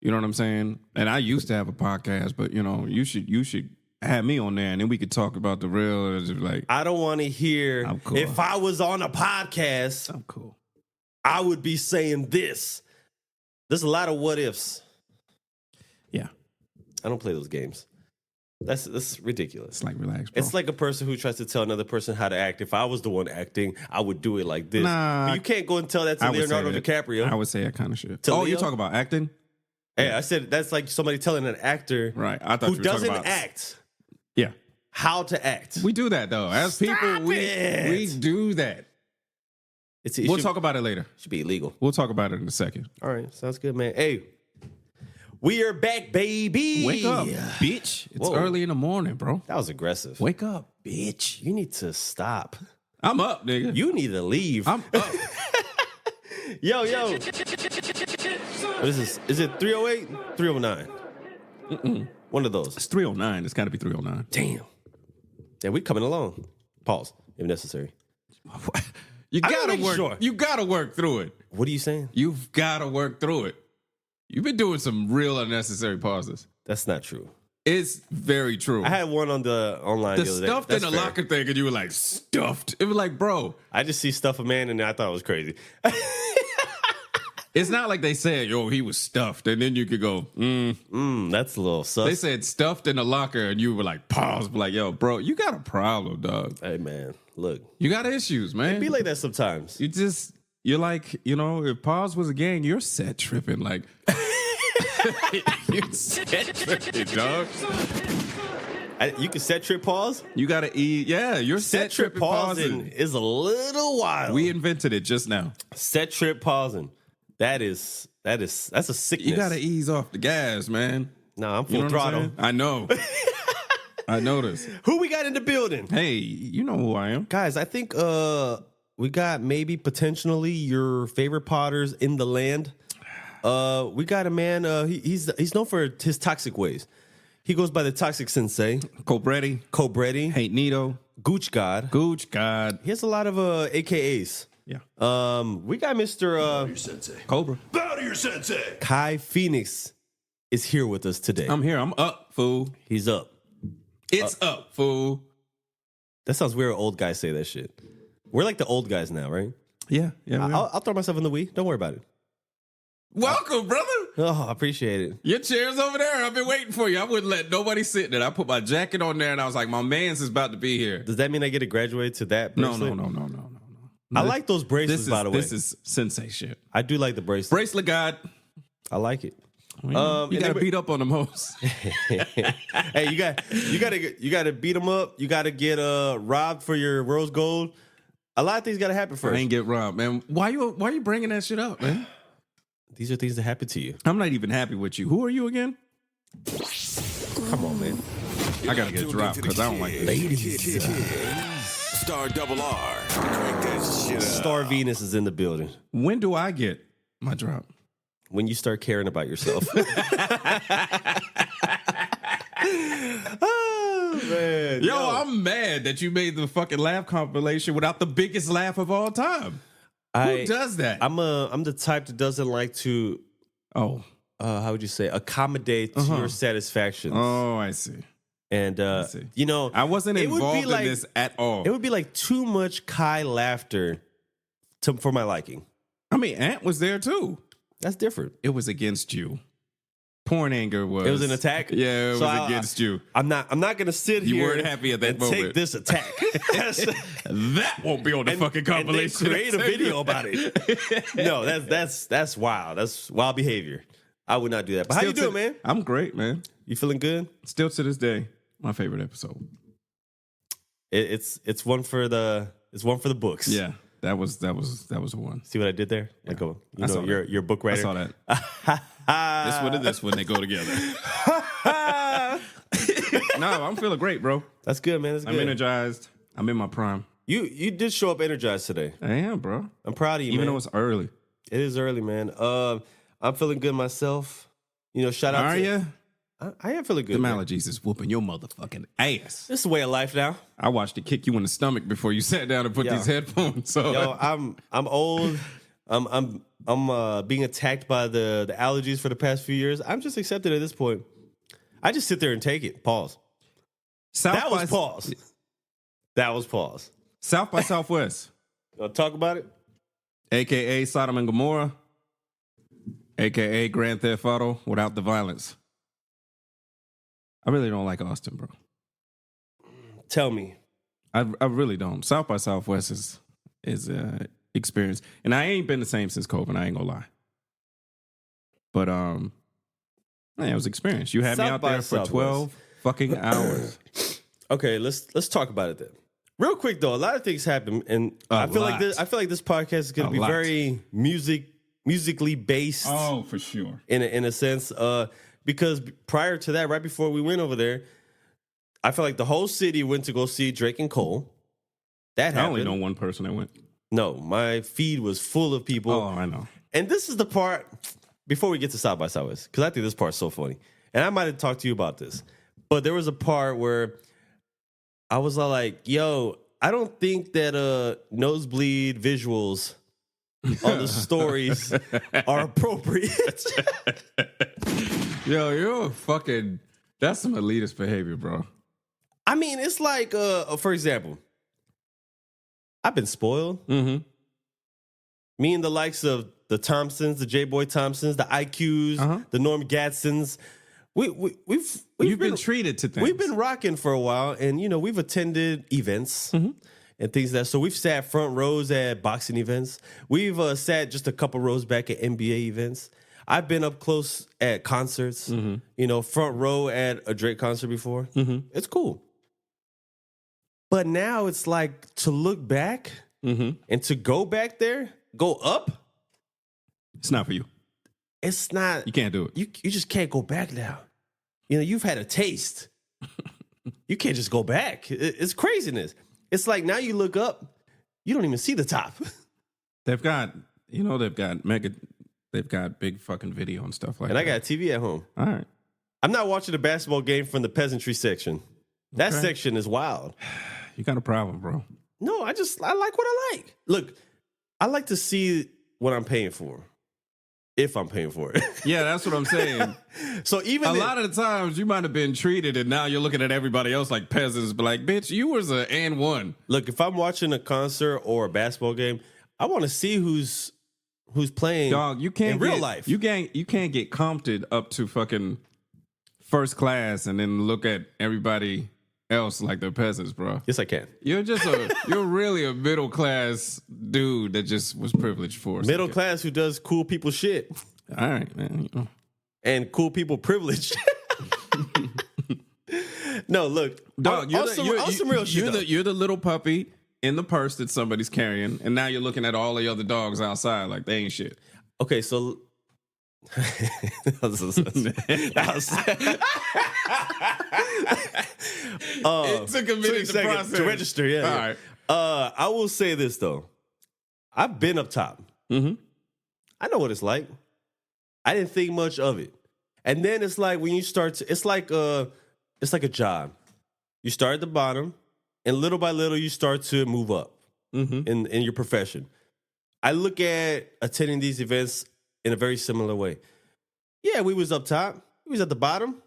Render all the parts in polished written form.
You know what I'm saying? And I used to have a podcast, but you should have me on there, and then we could talk about the real. Like, I don't want to hear. I'm cool. If I was on a podcast, I'm cool. I would be saying this. There's a lot of what ifs. Yeah, I don't play those games. That's ridiculous. It's like, relax, bro. It's like a person who tries to tell another person how to act. If I was the one acting, I would do it like this. Nah, but you can't go and tell that to Leonardo DiCaprio. I would say that kind of shit. To Leo? You talk about acting? Hey, I said that's like somebody telling an actor Right. I thought who you were doesn't talking about act Yeah. how to act. We do that, though. As people, we do that. We'll talk about it later. Should be illegal. We'll talk about it in a second. All right. Sounds good, man. Hey, we are back, baby. Wake up, bitch. It's early in the morning, bro. That was aggressive. Wake up, bitch. You need to stop. I'm up, nigga. You need to leave. I'm up. Yo. What is this? Is it 308? 309? One of those. It's 309. It's got to be 309. Damn. Yeah, we coming along. Pause, if necessary. You I'm gotta making work. sure. You gotta work through it. What are you saying? You've gotta work through it. You've been doing some real unnecessary pauses. That's not true. It's very true. I had one on the online the the other day. stuffed in the locker thing, and you were like, stuffed. It was like, bro. I just see stuff a man, and I thought it was crazy. It's not like they said, yo, he was stuffed, and then you could go, That's a little sus. They said stuffed in the locker, and you were like, pause, but like, yo, bro, you got a problem, dog. Hey, man, look. You got issues, man. It be like that sometimes. You're like, if pause was a gang, you're set tripping, like, you're set tripping, dog. You can set trip pause? You got to eat. Yeah, you're set trip tripping, pausing is a little wild. We invented it just now. Set trip pausing. That's a sickness. You got to ease off the gas, man. Nah, I'm full throttle. I know. I noticed. Who we got in the building? Hey, you know who I am. Guys, I think we got maybe potentially your favorite potters in the land. We got a man, he's known for his toxic ways. He goes by the Toxic Sensei. Cobretti. Hey, Nito. Gooch God. He has a lot of AKAs. Yeah. We got Mr. Your sensei. Cobra. Bow to your sensei. Kai Phoenix is here with us today. I'm here. I'm up, fool. He's up. It's up, fool. That sounds weird. Old guys say that shit. We're like the old guys now, right? Yeah. I'll throw myself in the we. Don't worry about it. Welcome, brother. Oh, I appreciate it. Your chair's over there. I've been waiting for you. I wouldn't let nobody sit there. I put my jacket on there, and I was like, my man's is about to be here. Does that mean I get to graduate to that bracelet? No. I like those bracelets, by the way. This is sensei shit. I do like the bracelet. Bracelet God. I like it. You got to beat up on them hoes. Hey, you got to beat them up. You got to get robbed for your rose gold. A lot of things got to happen first. I ain't get robbed, man. Why you bringing that shit up, man? These are things that happen to you. I'm not even happy with you. Who are you again? Come on, man. I gotta get dropped because I don't like this. Ladies. Star double R. Crank that shit up. Star Venus is in the building. When do I get my drop? When you start caring about yourself. Oh, man. Yo, I'm mad that you made the fucking laugh compilation without the biggest laugh of all time. Who does that? I'm the type that doesn't like to how would you say, accommodate to your satisfactions. Oh, I see. And see. I wasn't involved in this at all. It would be like too much Kai laughter for my liking. I mean, Ant was there too. That's different. It was against you. Porn anger was. It was an attack. Yeah, it was against you. I'm not gonna sit here. You weren't happy at that moment. Take this attack. That won't be on the fucking compilation. And create a video about it. No, that's wild. That's wild behavior. I would not do that. But how you doing, man? I'm great, man. You feeling good? Still to this day, my favorite episode. It's one for the books. Yeah. That was the one. See what I did there? Yeah. Like you're a book writer. I saw that. This one and this one, they go together. No, I'm feeling great, bro. That's good, man. That's good. I'm energized. I'm in my prime. You did show up energized today. I am, bro. I'm proud of you, Even man. though it's early. It is early, man. I'm feeling good myself. Shout out Are to you? I am feeling good. The man. allergies is whooping your motherfucking ass. This is a way of life now. I watched it kick you in the stomach before you sat down and put these headphones on. Yo, I'm old. I'm being attacked by the allergies for the past few years. I'm just accepted at this point. I just sit there and take it. Pause. That was pause. That was pause. South by Southwest. Want to talk about it? AKA Sodom and Gomorrah. AKA Grand Theft Auto without the violence. I really don't like Austin, bro. Tell me. I really don't. South by Southwest is experience. And I ain't been the same since COVID, I ain't gonna lie. But man, it was experience. You had me out there for 12 fucking hours. Okay, let's talk about it then. Real quick though, a lot of things happen, and I feel like this podcast is gonna be very musically based. Oh, for sure. In a sense, because prior to that, right before we went over there, I feel like the whole city went to go see Drake and Cole. That happened. I only know one person that went. No, my feed was full of people. Oh, I know. And this is the part, before we get to South by Southwest, because I think this part's so funny. And I might have talked to you about this. But there was a part where I was all like, yo, I don't think that nosebleed visuals on the stories are appropriate. Yo, you're fucking... That's some elitist behavior, bro. I mean, it's like, for example, I've been spoiled. Mm-hmm. Me and the likes of the Thompsons, the J-Boy Thompsons, the IQs, the Norm Gadsons. We've been treated to things. We've been rocking for a while, and we've attended events and things so we've sat front rows at boxing events. We've sat just a couple rows back at NBA events. I've been up close at concerts. Front row at a Drake concert before. It's cool. But now it's like to look back and to go back there, go up. It's not for you. It's not. You can't do it. You just can't go back now. You've had a taste. You can't just go back. It's craziness. It's like now you look up, you don't even see the top. They've got big fucking video and stuff like that. And I got a TV at home. All right. I'm not watching a basketball game from the peasantry section. That section is wild. You got a problem, bro. No, I like what I like. Look, I like to see what I'm paying for. If I'm paying for it. Yeah, that's what I'm saying. So even a lot of the times you might have been treated and now you're looking at everybody else like peasants, but like, bitch, you was a and one. Look, if I'm watching a concert or a basketball game, I want to see who's playing. Dog, you can't in real life. You can't get comped up to fucking first class and then look at everybody else like they're peasants, bro. Yes, I can. You're really a middle class dude that just was privileged for us. Middle class who does cool people shit. All right, man. And cool people privilege. No, look, dog. You're the little puppy in the purse that somebody's carrying, and now you're looking at all the other dogs outside like they ain't shit. Okay, so it took a minute to register. Yeah. All right. I will say this though, I've been up top. I know what it's like. I didn't think much of it, and then it's like when you start to, it's like a job. You start at the bottom, and little by little you start to move up in your profession. I look at attending these events in a very similar way. Yeah, we was up top. We was at the bottom.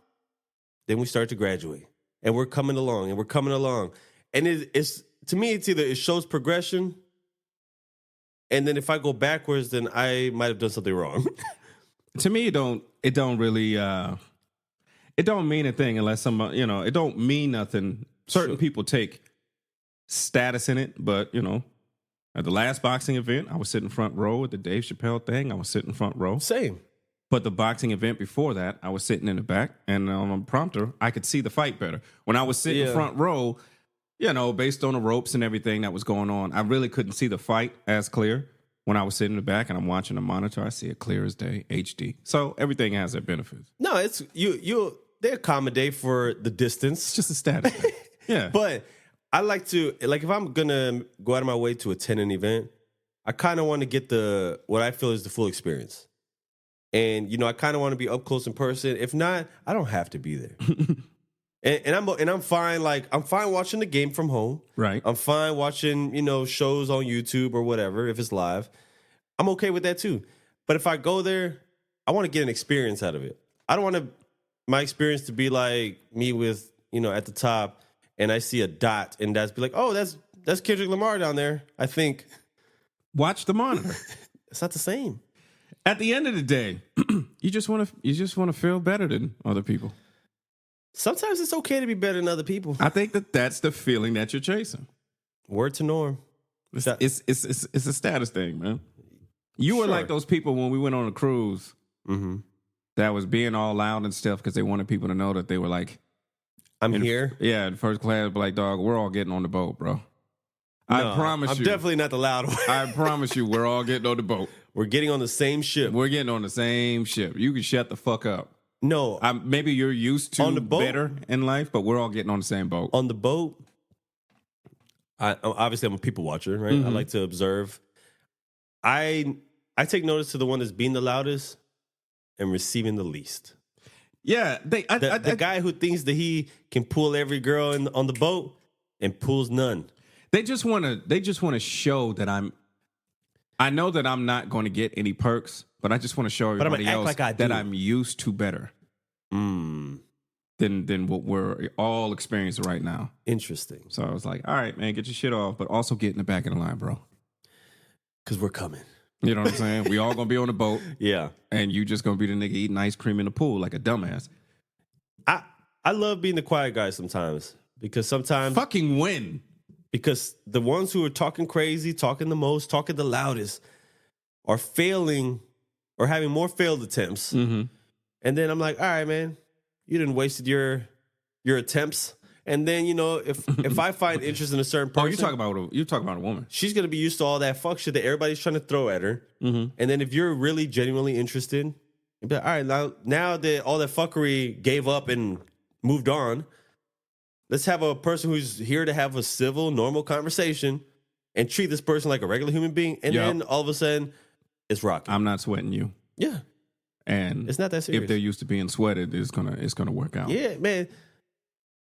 Then we start to graduate. And we're coming along. And it's to me, it's either it shows progression. And then if I go backwards, then I might have done something wrong. To me, it don't really it don't mean a thing unless somebody, it don't mean nothing. Certain people take status in it, but at the last boxing event, I was sitting front row at the Dave Chappelle thing. I was sitting front row. Same. But the boxing event before that, I was sitting in the back, and on a prompter, I could see the fight better. When I was sitting front row, based on the ropes and everything that was going on, I really couldn't see the fight as clear. When I was sitting in the back and I'm watching the monitor, I see it clear as day, HD. So everything has their benefits. No, it's they accommodate for the distance. It's just a status thing. Yeah. But I like to, if I'm going to go out of my way to attend an event, I kind of want to get what I feel is the full experience. And, I kind of want to be up close in person. If not, I don't have to be there. and I'm fine. I'm fine watching the game from home. Right. I'm fine watching, shows on YouTube or whatever, if it's live. I'm okay with that too. But if I go there, I want to get an experience out of it. I don't want my experience to be like me with, at the top, and I see a dot, and that's be like, oh, that's Kendrick Lamar down there. I think. Watch the monitor. It's not the same. At the end of the day, you just want to feel better than other people. Sometimes it's okay to be better than other people. I think that's the feeling that you're chasing. Word to Norm. It's a status thing, man. You were like those people when we went on a cruise that was being all loud and stuff because they wanted people to know that they were like, I'm here. Yeah, in first class, but like, dog, we're all getting on the boat, bro. No, I promise I'm you. definitely not the loud one. I promise you, we're all getting on the boat. We're getting on the same ship. We're getting on the same ship. You can shut the fuck up. No. Maybe you're used to on the boat, better in life, but we're all getting on the same boat. On the boat, obviously I'm a people watcher, right? I like to observe. I take notice to the one that's being the loudest and receiving the least. Yeah, the guy who thinks that he can pull every girl on the boat and pulls none. They just want to show that I know that I'm not going to get any perks, but I just want to show everybody else that I'm used to better than what we're all experiencing right now. Interesting. So I was like, all right, man, get your shit off, but also get in the back of the line, bro. Because we're coming. You know what I'm saying? We all going to be on the boat. Yeah. And you just going to be the nigga eating ice cream in the pool like a dumbass. I love being the quiet guy sometimes because sometimes... Fucking win. Because the ones who are talking crazy, talking the most, talking the loudest are failing or having more failed attempts. And then I'm like, all right, man, you didn't wasted your attempts. And then, if I find interest in a certain person... Oh, you're talking about a woman. She's going to be used to all that fuck shit that everybody's trying to throw at her. And then if you're really genuinely interested, you'll be like, all right, now that all that fuckery gave up and moved on, let's have a person who's here to have a civil, normal conversation and treat this person like a regular human being. And then all of a sudden, it's rocking. I'm not sweating you. Yeah. And it's not that serious. If they're used to being sweated, it's gonna work out. Yeah, man.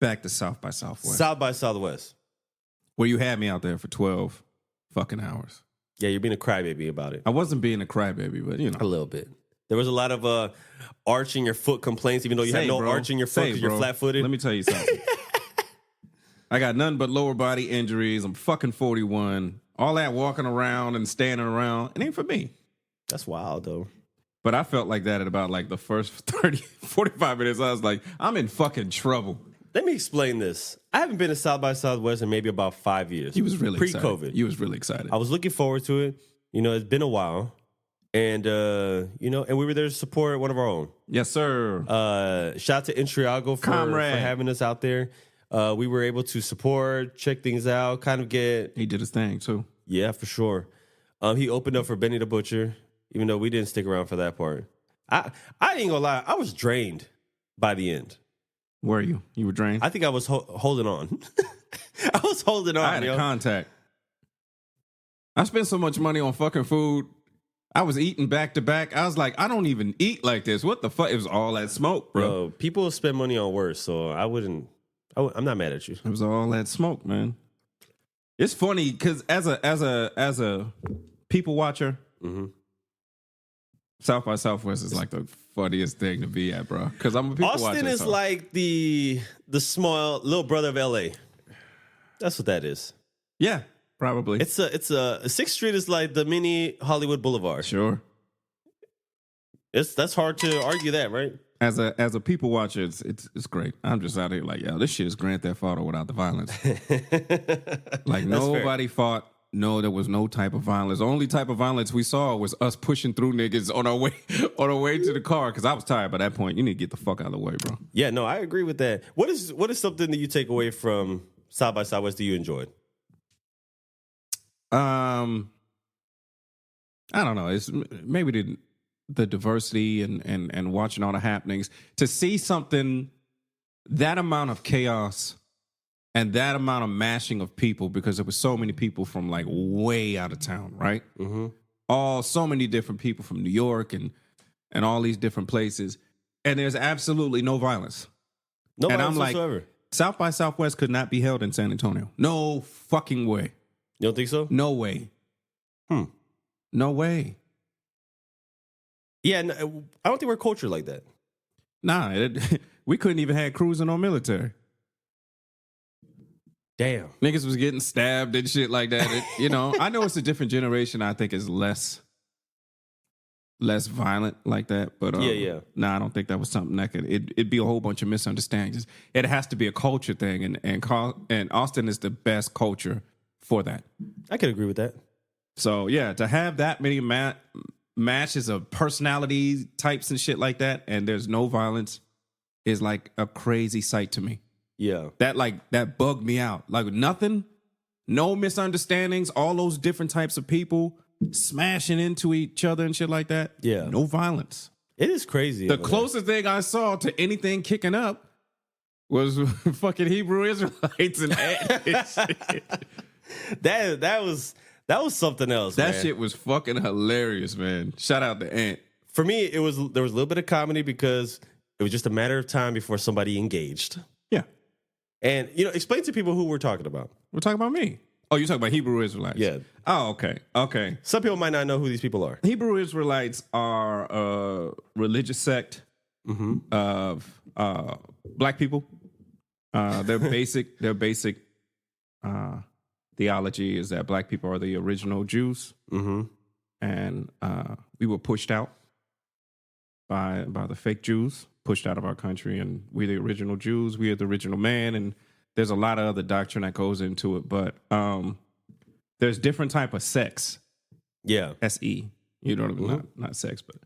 Back to South by Southwest. South by Southwest. Where you had me out there for 12 fucking hours. Yeah, you're being a crybaby about it. I wasn't being a crybaby, but a little bit. There was a lot of arching your foot complaints, even though you had no arch in your foot because you're flat-footed. Let me tell you something. I got nothing but lower body injuries. I'm fucking 41. All that walking around and standing around, it ain't for me. That's wild, though. But I felt like that at about like the first 45 minutes. I was like, I'm in fucking trouble. Let me explain this. I haven't been to South by Southwest in maybe about 5 years. You was really pre-COVID. Excited. You was really excited. I was looking forward to it. It's been a while. And, and we were there to support one of our own. Yes, sir. Shout out to Intriago for having us out there. We were able to support, check things out, kind of get... He did his thing, too. Yeah, for sure. He opened up for Benny the Butcher, even though we didn't stick around for that part. I ain't gonna lie, I was drained by the end. Were you? You were drained? I think I was holding on. I was holding on, I had a contact. I spent so much money on fucking food. I was eating back to back. I was like, I don't even eat like this. What the fuck? It was all that smoke, bro. Yo, people spend money on worse, so I'm not mad at you. It was all that smoke, man. It's funny because as a people watcher, South by Southwest is like the funniest thing to be at, bro. Because I'm a people watcher. Austin is like the small little brother of LA. That's what that is. Yeah, probably. It's a 6th Street is like the mini Hollywood Boulevard. Sure. That's hard to argue that, right? As a people watcher, it's great. I'm just out here like, yo, this shit is Grand Theft Auto without the violence. Like nobody fought. No, there was no type of violence. The only type of violence we saw was us pushing through niggas on our way to the car. Because I was tired by that point. You need to get the fuck out of the way, bro. Yeah, no, I agree with that. What is something that you take away from South by Southwest that you enjoyed? I don't know. It's maybe the diversity and watching all the happenings. To see something, that amount of chaos and that amount of mashing of people, because there were so many people from like way out of town, right? So many different people from New York and all these different places. And there's absolutely no violence. No and violence I'm like, whatsoever. South by Southwest could not be held in San Antonio. No fucking way. You don't think so? No way. No way. Yeah, no, I don't think we're cultured like that. Nah, we couldn't even have cruising on military. Damn. Niggas was getting stabbed and shit like that. I know it's a different generation. I think is less violent like that. But yeah. Nah, I don't think that was something that could. It'd be a whole bunch of misunderstandings. It has to be a culture thing, and Austin is the best culture for that. I could agree with that. So yeah, to have that many matches of personality types and shit like that, and there's no violence, is like a crazy sight to me. Yeah. That bugged me out. Like nothing, no misunderstandings, all those different types of people smashing into each other and shit like that. Yeah. No violence. It is crazy. The closest thing I saw to anything kicking up was fucking Hebrew Israelites and that was something else. That man. shit was fucking hilarious, man. Shout out to Ant. For me, there was a little bit of comedy because it was just a matter of time before somebody engaged. Yeah. And, explain to people who we're talking about. We're talking about me. Oh, you're talking about Hebrew Israelites? Yeah. Oh, okay. Okay. Some people might not know who these people are. Hebrew Israelites are a religious sect of black people. Their basic theology is that black people are the original Jews. Mm-hmm. And we were pushed out by the fake Jews, pushed out of our country, and we're the original Jews. We are the original man, and there's a lot of other doctrine that goes into it, but there's different type of sects. Yeah. S-E. You know what I mean? Not sex, but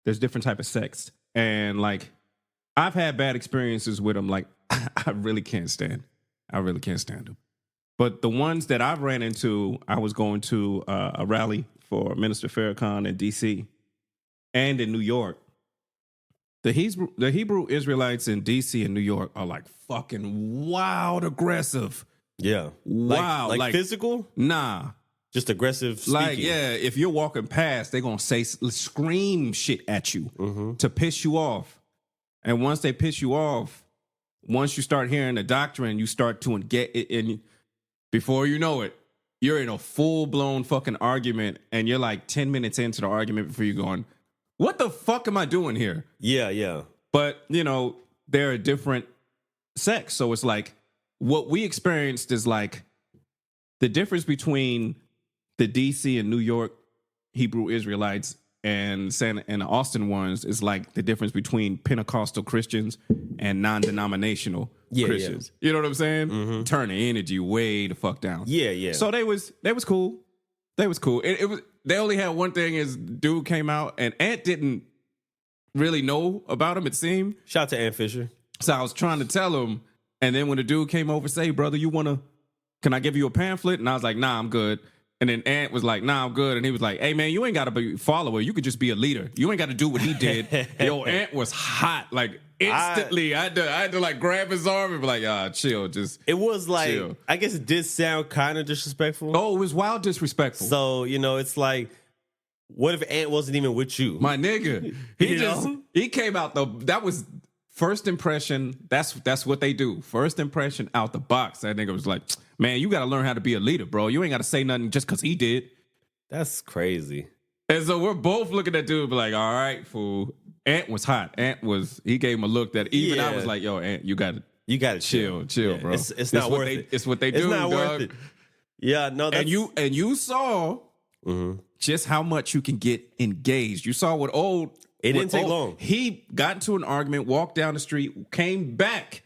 there's different type of sects. And like, I've had bad experiences with them. Like, I really can't stand them. But the ones that I've ran into, I was going to a rally for Minister Farrakhan in D.C. and in New York. The Hebrew Israelites in D.C. and New York are like fucking wild aggressive. Yeah. Wow. Like physical? Nah. Just aggressive speaking. Like, yeah, if you're walking past, they're going to scream shit at you to piss you off. And once they piss you off, once you start hearing the doctrine, you start to get it in. Before you know it, you're in a full-blown fucking argument, and you're like 10 minutes into the argument before you're going, what the fuck am I doing here? Yeah, yeah. But, they're a different sex. So it's like, what we experienced is like the difference between the DC and New York Hebrew Israelites and the Austin ones is like the difference between Pentecostal Christians and non-denominational Christians. Yeah. You know what I'm saying? Mm-hmm. Turn the energy way the fuck down. Yeah, yeah. So they was cool. They was cool. It was. They only had one thing: is dude came out and Ant didn't really know about him. It seemed. Shout out to Ant Fisher. So I was trying to tell him, and then when the dude came over, say, brother, can I give you a pamphlet? And I was like, nah, I'm good. And then Ant was like, nah, I'm good. And he was like, hey, man, you ain't got to be a follower. You could just be a leader. You ain't got to do what he did. Yo, Ant was hot. Like, instantly, I had to like, grab his arm and be like, chill. Just It was like, chill. I guess it did sound kind of disrespectful. Oh, it was wild disrespectful. So, it's like, what if Ant wasn't even with you? My nigga. He came out, that was first impression. That's what they do. First impression out the box. That nigga was like, man, you got to learn how to be a leader, bro. You ain't got to say nothing just because he did. That's crazy. And so we're both looking at dude, be like, all right, fool. Ant was hot. He gave him a look that even I was like, yo, Ant, you got to chill, yeah, bro. It's not worth it. It's what they do, It's not dog. worth it. Yeah, no, that's... And you saw just how much you can get engaged. You saw what old... It didn't take long. He got into an argument, walked down the street, came back.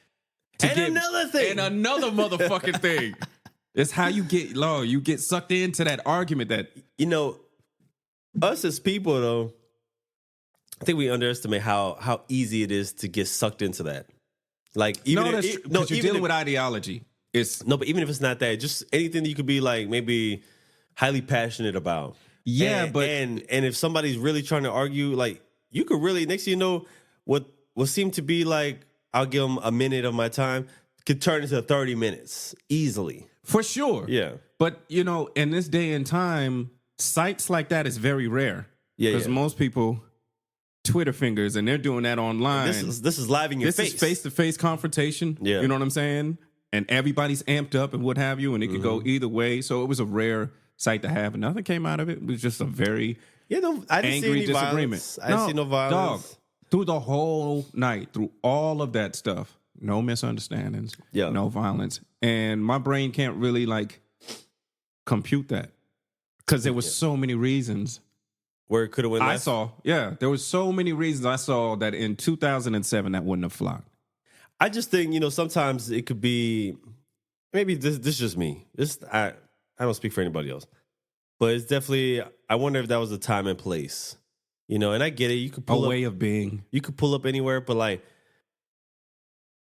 Another thing. And another motherfucking thing. It's how you get sucked into that argument that... us as people, though, I think we underestimate how easy it is to get sucked into that. Like, even you're dealing with ideology. But even if it's not that, just anything that you could be like maybe highly passionate about. Yeah, and if somebody's really trying to argue, like, you could really, next thing you know, what seemed to be like, I'll give them a minute of my time, could turn into 30 minutes easily. For sure. Yeah. But, in this day and time, sites like that is very rare. Yeah. Because most people Twitter fingers and they're doing that online. This is live in your face. This is face-to-face confrontation. Yeah. You know what I'm saying? And everybody's amped up and what have you, and it could go either way. So it was a rare site to have, and nothing came out of it. It was just a very Yeah, no, I didn't angry see any disagreement. violence. I didn't see no violence. Dog, through the whole night, through all of that stuff, no misunderstandings, no violence. And my brain can't really like compute that because there was so many reasons where it could have went left. There was so many reasons I saw that in 2007 that wouldn't have flocked. I just think, sometimes it could be, maybe this is just me. I don't speak for anybody else. But it's definitely, I wonder if that was the time and place. And I get it. You could pull a up, way of being. You could pull up anywhere, but like,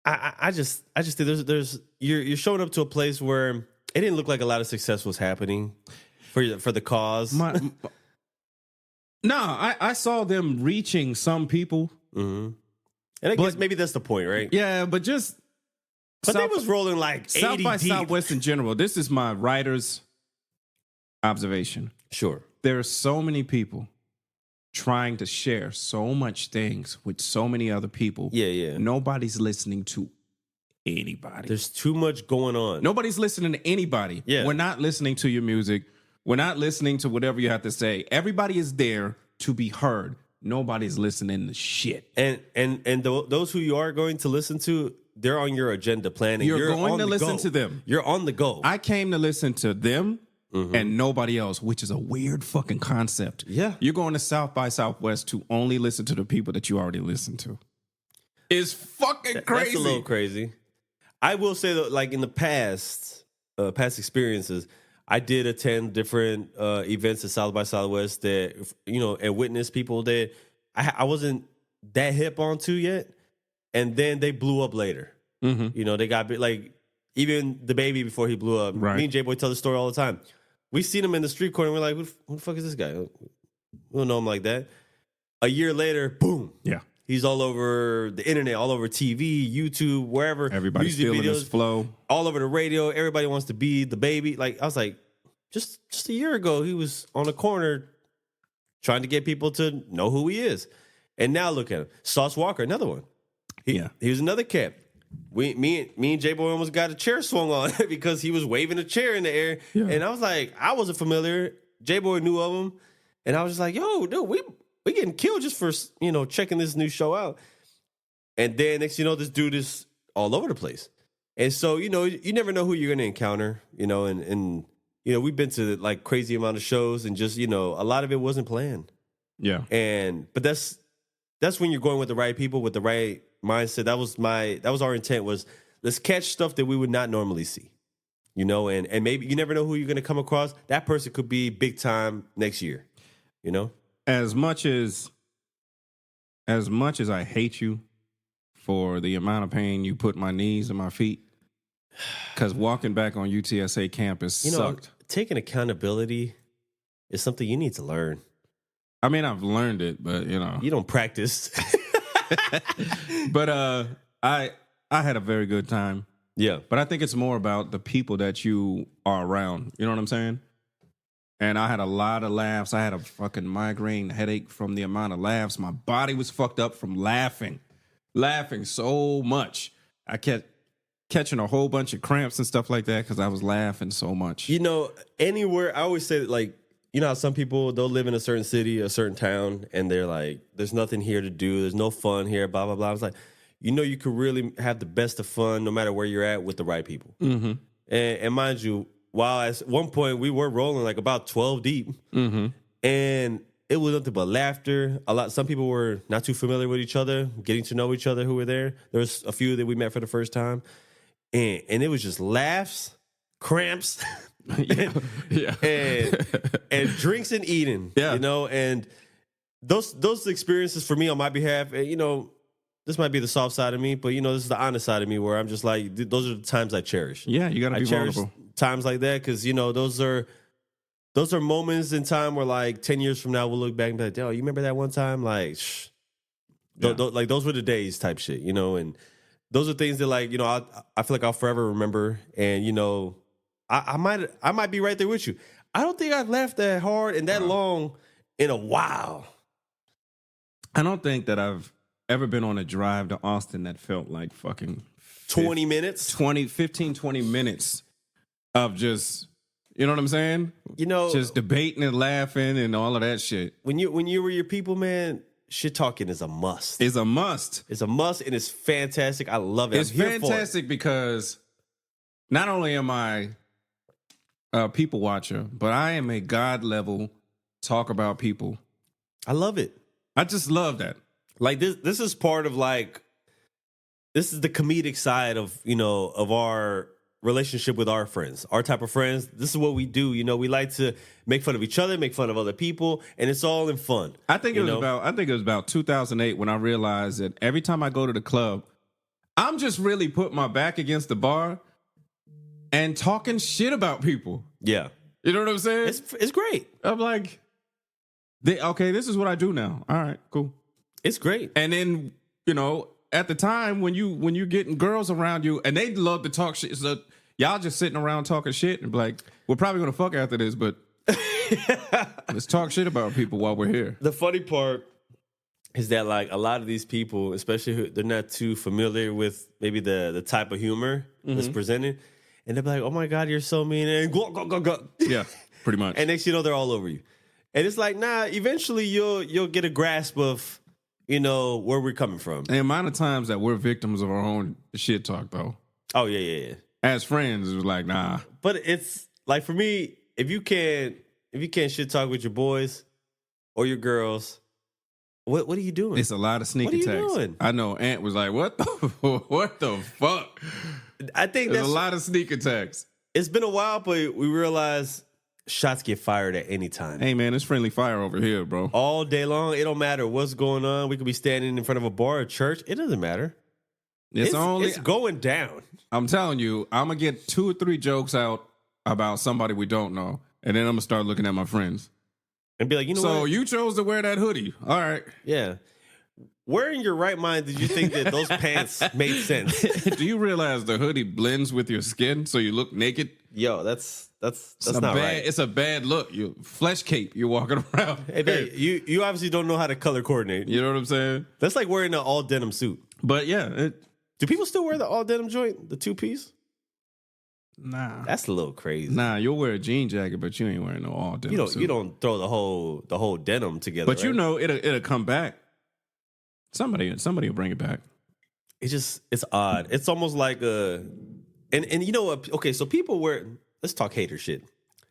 I just think there's you're showing up to a place where it didn't look like a lot of success was happening for the cause. I saw them reaching some people. Mm-hmm. And I guess maybe that's the point, right? Yeah, but they was rolling like 80 South by deep. Southwest in general. This is my writer's observation. Sure. There are so many people trying to share so much things with so many other people. Yeah. Nobody's listening to anybody. There's too much going on. Nobody's listening to anybody. Yeah. We're not listening to your music. We're not listening to whatever you have to say. Everybody is there to be heard. Nobody's listening to shit. And those who you are going to listen to, they're on your agenda planning. You're going to listen to them. You're on the go. I came to listen to them and nobody else, which is a weird fucking concept. Yeah. You're going to South by Southwest to only listen to the people that you already listened to. It's fucking crazy. That's a little crazy. I will say that, like in the past experiences, I did attend different events at South by Southwest that, and witness people that I wasn't that hip onto yet. And then they blew up later. Mm-hmm. They got like, even the baby before he blew up. Right. Me and J-Boy tell the story all the time. We seen him in the street corner. And we're like, who the fuck is this guy? We don't know him like that. A year later, boom. Yeah. He's all over the internet, all over TV, YouTube, wherever. Everybody's feeling his flow. All over the radio. Everybody wants to be the baby. Like, I was like, just a year ago, he was on the corner trying to get people to know who he is. And now look at him. Sauce Walker, another one. He was another cat. Me and J-Boy almost got a chair swung on because he was waving a chair in the air. Yeah. And I was like, I wasn't familiar. J-Boy knew of him. And I was just like, yo, dude, we getting killed just for, checking this new show out. And then next, this dude is all over the place. And so, you never know who you're going to encounter, and we've been to like crazy amount of shows and just, a lot of it wasn't planned. Yeah. But that's when you're going with the right people, with the right mindset. That was our intent, was let's catch stuff that we would not normally see, and maybe you never know who you're going to come across. That person could be big time next year, As much as I hate you for the amount of pain you put my knees and my feet, because walking back on UTSA campus sucked. Taking accountability is something you need to learn. I mean, I've learned it, but you don't practice. But I had a very good time. Yeah. But I think it's more about the people that you are around. You know what I'm saying? And I had a lot of laughs. I had a fucking migraine headache from the amount of laughs. My body was fucked up from laughing so much. I kept catching a whole bunch of cramps and stuff like that because I was laughing so much. Anywhere, I always say that, like, how some people, they'll live in a certain city, a certain town, and they're like, there's nothing here to do. There's no fun here, blah, blah, blah. I was like, you could really have the best of fun no matter where you're at with the right people. Mm-hmm. And mind you, while at one point we were rolling like about 12 deep, mm-hmm. and it was nothing but laughter. Some people were not too familiar with each other, getting to know each other who were there. There was a few that we met for the first time, and it was just laughs, cramps, and drinks and eating. Yeah. And those experiences for me on my behalf, this might be the soft side of me, but this is the honest side of me where I'm just like, those are the times I cherish. Yeah, you gotta be vulnerable. Times like that, because those are moments in time where, like, 10 years from now we'll look back and be like, "Yo, you remember that one time?" Like, like those were the days, type shit, and those are things that, like, I feel like I'll forever remember, and I might be right there with you. I don't think I've laughed that hard and that long in a while. I don't think that I've ever been on a drive to Austin that felt like fucking 20 minutes? 20 minutes of just, You know what I'm saying? You know, Just debating and laughing and all of that shit. when you were your people, man, shit talking is a must. It's a must. It's a must, and it's fantastic. I love it. It's I'm here for it. fantastic because not only am I a people watcher, but I am a God level talk about people. I love it. I just love that. Like this is part of like this is the comedic side of, you know, of our relationship with our friends, our type of friends. This is what we do. You know, we like to make fun of each other, make fun of other people, and it's all in fun. I think it was about 2008 when I realized that every time I go to the club, I'm just really putting my back against the bar and talking shit about people. Yeah. You know what I'm saying? It's great. I'm like, okay, this is what I do now. All right, cool. It's great. And then, you know, at the time when you getting girls around you and they love to talk shit, so y'all just sitting around talking shit and be like, we're probably gonna fuck after this, but let's talk shit about people while we're here. The funny part is that like a lot of these people, especially who they're not too familiar with maybe the type of humor that's presented, and they're like, "Oh my God, you're so mean," and go. Yeah, pretty much. And next thing you know, they're all over you. And it's like, nah, eventually you'll get a grasp of, you know, where we're coming from. The amount of times that we're victims of our own shit talk, though. Oh yeah. As friends, it was like, nah. But it's like for me, if you can't shit talk with your boys or your girls, what are you doing? It's a lot of sneak attacks. What are you doing? I know. Ant was like, what the fuck? I think There's a lot of sneak attacks. It's been a while, but we realize shots get fired at any time. Hey, man, it's friendly fire over here, bro. All day long. It don't matter what's going on. We could be standing in front of a bar or church. It doesn't matter. It's going down. I'm telling you, I'm going to get 2 or 3 jokes out about somebody we don't know, and then I'm going to start looking at my friends. And be like, you know what? So you chose to wear that hoodie. All right. Yeah. Where in your right mind did you think that those pants made sense? Do you realize the hoodie blends with your skin so you look naked? Yo, that's not right. It's a bad look. You flesh cape you're walking around. Hey, man, you obviously don't know how to color coordinate. You know what I'm saying? That's like wearing an all denim suit. But yeah, do people still wear the all denim joint, the 2-piece? Nah. That's a little crazy. Nah, you'll wear a jean jacket, but you ain't wearing no all denim suit. You don't throw the whole denim together. But right? you know it'll come back. Somebody will bring it back. It's odd. It's almost like and you know what? Okay, so people wear. Let's talk hater shit.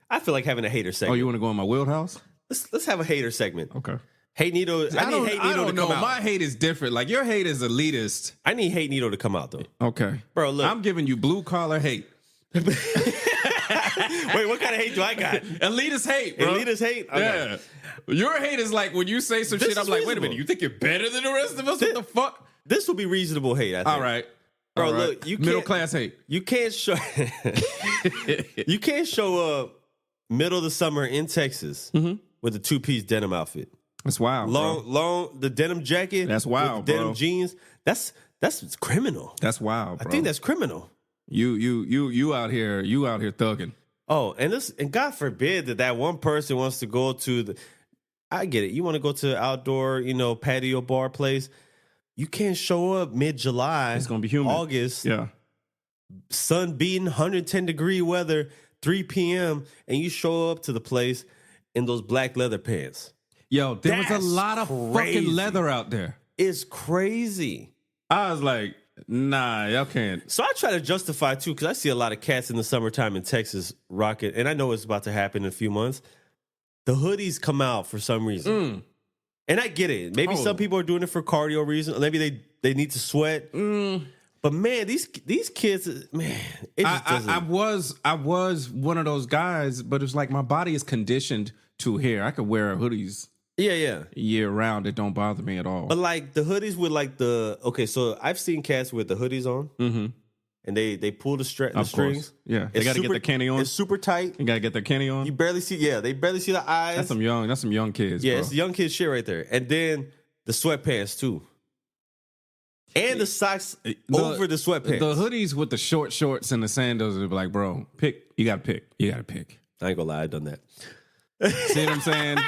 I feel like having a hater segment. Oh, you want to go in my wheelhouse? Let's have a hater segment. Okay. Hate Nito. I need Hate Nito to come out. My hate is different. Like your hate is elitist. I need Hate Nito to come out though. Okay, bro. Look, I'm giving you blue collar hate. Wait, what kind of hate do I got? Elitist hate, bro. Elitist hate? Okay. Yeah. Your hate is like when you say some shit, I'm like, wait a minute, you think you're better than the rest of us? What the fuck? This will be reasonable hate, I think. All right. Bro, all right. Look, you can't, middle class hate. You can't show you can't show up middle of the summer in Texas with a 2-piece denim outfit. That's wild. Long the denim jacket. That's wild, with denim bro. jeans. That's criminal. That's wild, bro. I think that's criminal. You out here thugging. Oh, and God forbid that one person wants to go to I get it. You want to go to outdoor, patio bar place. You can't show up mid-July. It's gonna be humid. August. Yeah. Sun beating, 110-degree weather, 3 p.m., and you show up to the place in those black leather pants. Yo, there was a lot of fucking leather out there. It's crazy. I was like, nah, y'all can't. So I try to justify, too, because I see a lot of cats in the summertime in Texas rocking, and I know it's about to happen in a few months. The hoodies come out for some reason. And I get it. Maybe some people are doing it for cardio reasons. Or maybe they need to sweat. But man, these kids, man, it just doesn't. I was one of those guys, but it's like my body is conditioned to here. I could wear hoodies. Yeah. Year round. It don't bother me at all. But like the hoodies with like so I've seen cats with the hoodies on. And they pull the strings. Course. Yeah. They got to get their kenny on. It's super tight. You got to get their kenny on. You barely see, they barely see the eyes. That's some young kids, Yeah, bro. it's young kid shit right there. And then the sweatpants too. And the socks over the sweatpants. The hoodies with the short shorts and the sandals are like, bro, pick. You got to pick. I ain't gonna lie, I've done that. See what I'm saying?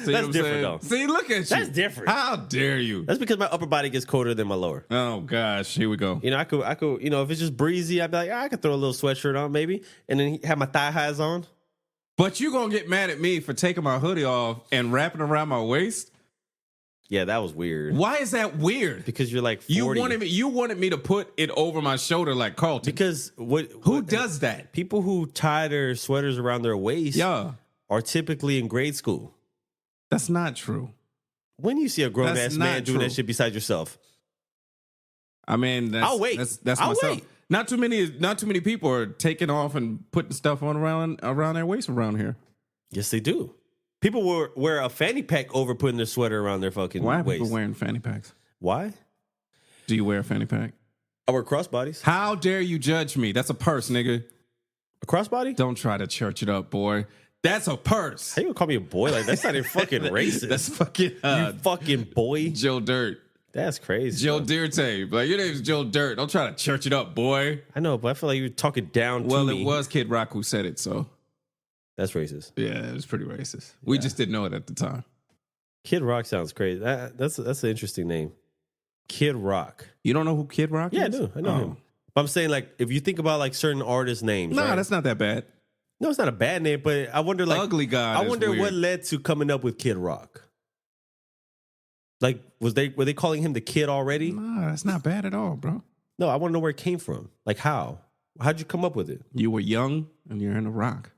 That's different, though. See, look at you. That's different. How dare you? That's because my upper body gets colder than my lower. Oh, gosh. Here we go. I could, if it's just breezy, I'd be like, I could throw a little sweatshirt on maybe, and then have my thigh highs on. But you gonna get mad at me for taking my hoodie off and wrapping around my waist? Yeah, that was weird. Why is that weird? Because you're like 40. You wanted me to put it over my shoulder like Carlton. Because who does that? People who tie their sweaters around their waist are typically in grade school. That's not true. When you see a grown ass man doing that shit beside yourself, I mean, I'll wait. That's I'll myself. wait. Not too many people are taking off and putting stuff on around their waist around here. Yes, they do. People wear a fanny pack over putting their sweater around their fucking Why are waist. people wearing fanny packs? Why? Do you wear a fanny pack? I wear crossbodies. How dare you judge me? That's a purse, nigga. A crossbody? Don't try to church it up, boy. That's a purse. How you gonna call me a boy? Like that's not even fucking racist. That's fucking you fucking boy. Joe Dirt. That's crazy. Joe Dirte. Like, your name's Joe Dirt. Don't try to church it up, boy. I know, but I feel like you're talking down to me. Well, it was Kid Rock who said it, so. That's racist. Yeah, it was pretty racist. We just didn't know it at the time. Kid Rock sounds crazy. That's an interesting name. Kid Rock. You don't know who Kid Rock is? Yeah, I do. I know him. But I'm saying, like, if you think about, like, certain artist names. No, right? that's not that bad. No, it's not a bad name, but I wonder, like. Ugly God. I wonder what led to coming up with Kid Rock. Like, were they calling him the Kid already? No, that's not bad at all, bro. No, I want to know where it came from. Like, how? How'd you come up with it? You were young and you're in the rock.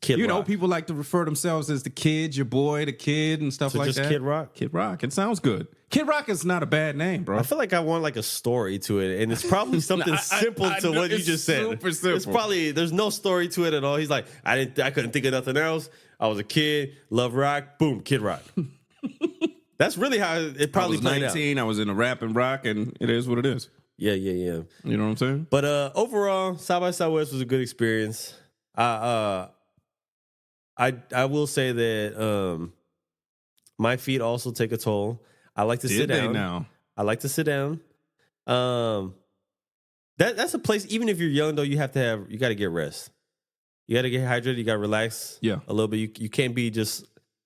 Kid You know, Rock. people like to refer themselves as the kid, your boy, the kid, and stuff So like just that. Kid Rock? Kid Rock. It sounds good. Kid Rock is not a bad name, bro. I feel like I want like a story to it, and it's probably something simple I to know what you it's just said. super simple. It's probably there's no story to it at all. He's like, I couldn't think of nothing else. I was a kid, love rock, boom, Kid Rock. That's really how it probably I was played 19. I was in a rap and rock, and it is what it is. Yeah. You know what I'm saying? But overall, South by Southwest was a good experience. I will say that my feet also take a toll. I like to sit down. Now? I like to sit down. That's a place. Even if you're young, though, you got to get rest. You got to get hydrated. You got to relax. Yeah. A little bit. You can't be just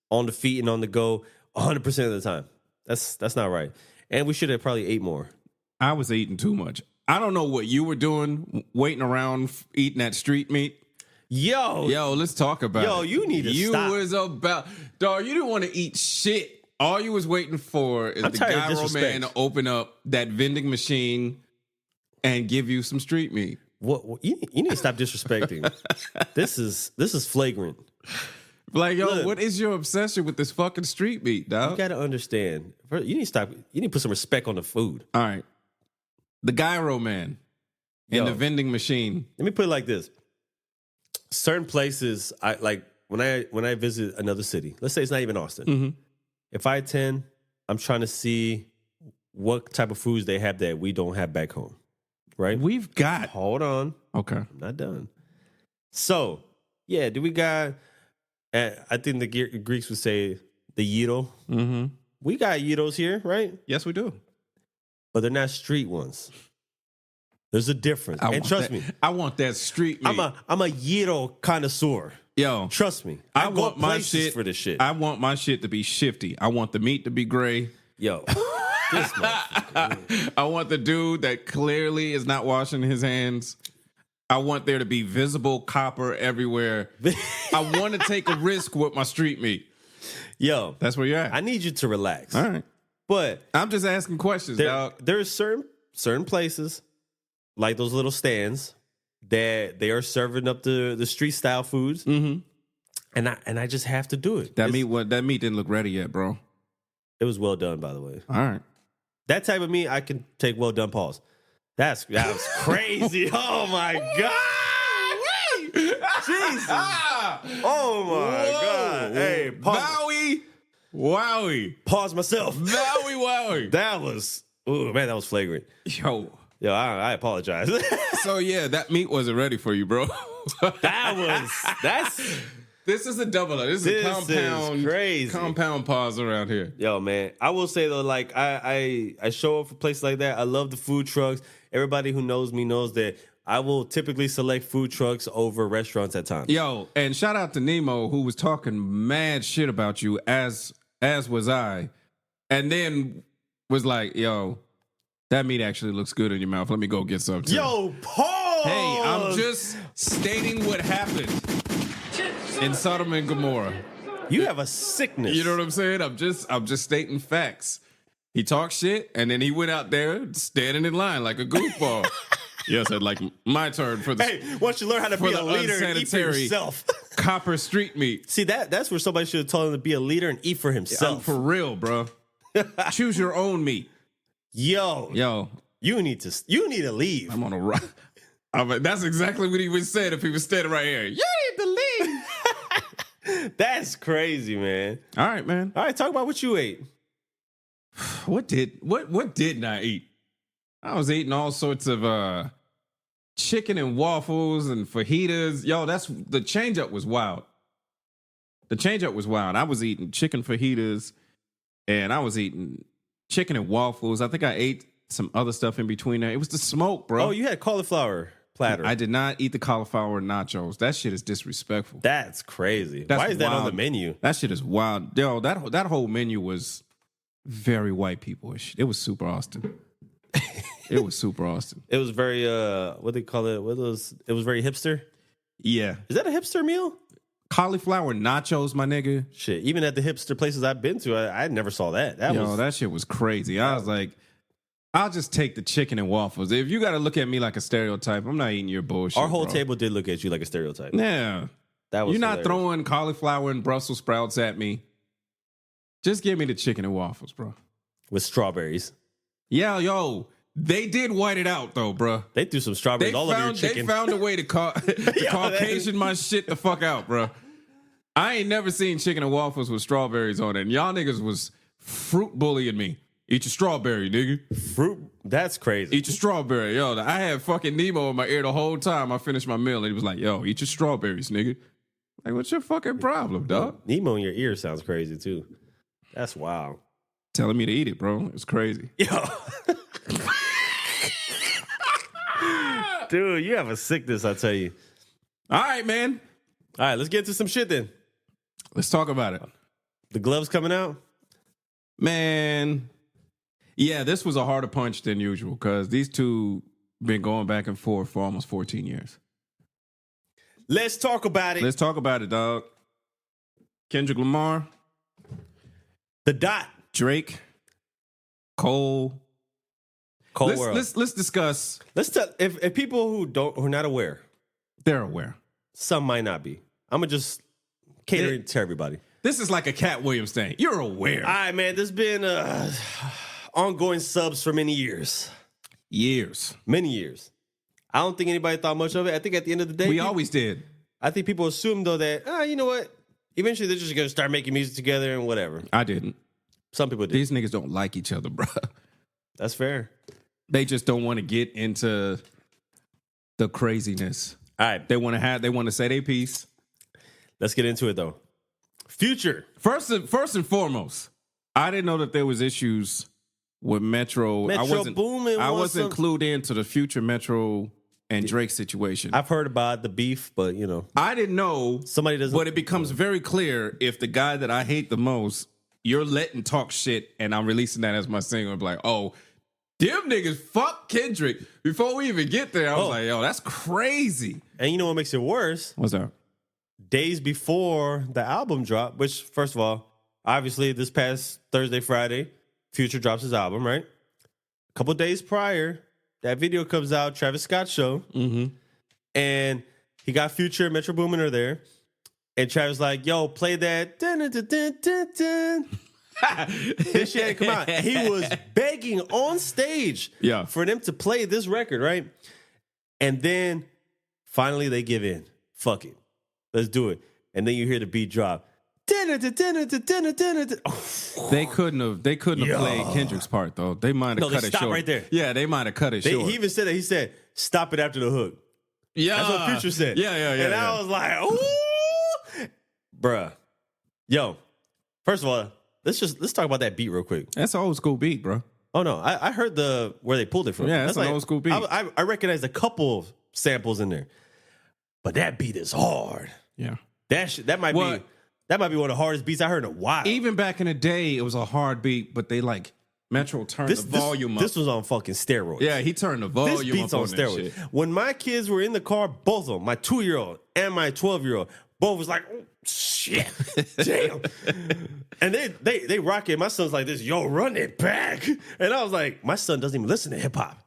on the feet and on the go 100% of the time. That's not right. And we should have probably ate more. I was eating too much. I don't know what you were doing, waiting around eating that street meat. Yo, let's talk about it. Yo, you need to stop. You was about, dog, you didn't want to eat shit. All you was waiting for is the gyro man to open up that vending machine and give you some street meat. What you need to stop disrespecting. This is flagrant. Like, yo, Look, what is your obsession with this fucking street meat, dog? You got to understand. You need to stop. You need to put some respect on the food. All right. The gyro man in the vending machine. Let me put it like this. Certain places, I like when I visit another city. Let's say it's not even Austin. Mm-hmm. If I attend, I'm trying to see what type of foods they have that we don't have back home. Right? We've got. Hold on. Okay. I'm not done. So, yeah, do we got, I think the Greeks would say the gyro. Mm-hmm. We got gyros here, right? Yes, we do. But they're not street ones. There's a difference. And trust me. I want that street meat. I'm a gyro connoisseur. Yo. Trust me. I want my shit for this shit. I want my shit to be shifty. I want the meat to be gray. Yo. This motherfucker. I want the dude that clearly is not washing his hands. I want there to be visible copper everywhere. I want to take a risk with my street meat. Yo. That's where you're at. I need you to relax. All right. But I'm just asking questions, dog. There's certain places, like those little stands, that they are serving up the street style foods. Mm-hmm. And I just have to do it. That meat didn't look ready yet, bro. It was well done, by the way. All right. That type of meat, I can take well done pause. That was crazy. Oh my God. Jesus. Oh my God. Hey, pause. Wowie. Pause myself. Wowie. That was flagrant. Yo, I apologize. so yeah, that meat wasn't ready for you, bro. This is a double. This is a compound. Is crazy. Compound pause around here. Yo, man, I will say though, like I show up for places like that. I love the food trucks. Everybody who knows me knows that I will typically select food trucks over restaurants at times. Yo, and shout out to Nemo who was talking mad shit about you, as was I, and then was like, "Yo, that meat actually looks good in your mouth. Let me go get some too." Yo, pause. Hey, I'm just stating what happened. in Sodom and Gomorrah. You have a sickness. You know what I'm saying? I'm just stating facts. He talked shit, and then he went out there standing in line like a goofball. Yes, I'd like my turn for the. Hey, once you learn how to be a leader and eat for yourself. Copper street meat. See, that's where somebody should have told him to be a leader and eat for himself. For real, bro. Choose your own meat. Yo. You need to leave. I'm on a rock. That's exactly what he would say if he was standing right here. You need to leave. That's crazy, man. All right, man. All right, talk about what you ate. What didn't I eat? I was eating all sorts of chicken and waffles and fajitas. Yo, the change up was wild. I was eating chicken fajitas and I was eating chicken and waffles. I think I ate some other stuff in between there. It was the smoke, bro. Oh, you had cauliflower platter. I did not eat the cauliflower nachos. That shit is disrespectful. That's crazy. That's Why is that on wild. the menu? That shit is wild. Yo, that whole menu was very white people-ish. It was super Austin. It was super Austin. It was very what they call it? It was very hipster. Yeah. Is that a hipster meal? Cauliflower nachos, my nigga. Shit, even at the hipster places I've been to, I never saw that. That shit was crazy. I was like, I'll just take the chicken and waffles. If you got to look at me like a stereotype, I'm not eating your bullshit. Our whole bro. table did look at you like a stereotype. Yeah. That was You're not hilarious. throwing cauliflower and Brussels sprouts at me. Just give me the chicken and waffles, bro. With strawberries. Yeah, yo. They did white it out, though, bro. They threw some strawberries all over your chicken. They found a way to Caucasian my shit the fuck out, bro. I ain't never seen chicken and waffles with strawberries on it. And y'all niggas was fruit bullying me. Eat your strawberry, nigga. Fruit? That's crazy. Eat your strawberry. Yo, I had fucking Nemo in my ear the whole time I finished my meal. And he was like, yo, eat your strawberries, nigga. Like, what's your fucking problem, dog? Nemo in your ear sounds crazy, too. That's wild. Telling me to eat it, bro. It's crazy. Yo. Dude, you have a sickness, I tell you. All right, man. All right, let's get to some shit then. Let's talk about it. The gloves coming out? Man. Yeah, this was a harder punch than usual because these two been going back and forth for almost 14 years. Let's talk about it. Let's talk about it, dog. Kendrick Lamar. The Dot. Drake. Cole. World. Let's discuss. Let's tell if people who are not aware, they're aware. Some might not be. I'm gonna just cater it to everybody. This is like a Cat Williams thing. You're aware. All right, man. There's been ongoing subs for many years. Many years. I don't think anybody thought much of it. I think at the end of the day, we always did. I think people assumed though that you know what? Eventually they're just gonna start making music together and whatever. I didn't. Some people did. These niggas don't like each other, bro. That's fair. They just don't want to get into the craziness. All right. They want to say their piece. Let's get into it though. Future. First and foremost, I didn't know that there was issues with Metro. I wasn't clued into the Future Metro and Drake situation. I've heard about the beef, but you know. I didn't know. Somebody doesn't. But it becomes very clear if the guy that I hate the most, you're letting talk shit and I'm releasing that as my single. Like, oh, them niggas fuck Kendrick. Before we even get there, I was like, yo, that's crazy. And you know what makes it worse? What's that? Days before the album dropped, which, first of all, obviously this past Thursday, Friday, Future drops his album, right? A couple days prior, that video comes out, Travis Scott show. Mm-hmm. And he got Future and Metro Boomin are there. And Travis like, yo, play that. Dun, dun, dun, dun, dun, dun. This shit had come out. He was begging on stage for them to play this record, right? And then finally they give in. Fuck it. Let's do it. And then you hear the beat drop. They couldn't have played Kendrick's part though. They might have cut it short. Right there. Yeah, they might have cut it short. He even said that. He said, stop it after the hook. Yeah. That's what Future said. Yeah. And I was like, ooh. Bruh. Yo, first of all, let's talk about that beat real quick. That's an old school beat, bro. Oh no, I heard where they pulled it from. Yeah, that's an old school beat. I recognized a couple of samples in there, but that beat is hard. Yeah, that might be one of the hardest beats I heard in a while. Even back in the day, it was a hard beat, but they like Metro turned the volume up. This was on fucking steroids. Yeah, he turned the volume this beat's up on steroids. That shit. When my kids were in the car, both of them, my 2-year-old and my 12-year-old, both was like, shit, damn. And they rock it. My son's like this, yo, run it back. And I was like, my son doesn't even listen to hip hop.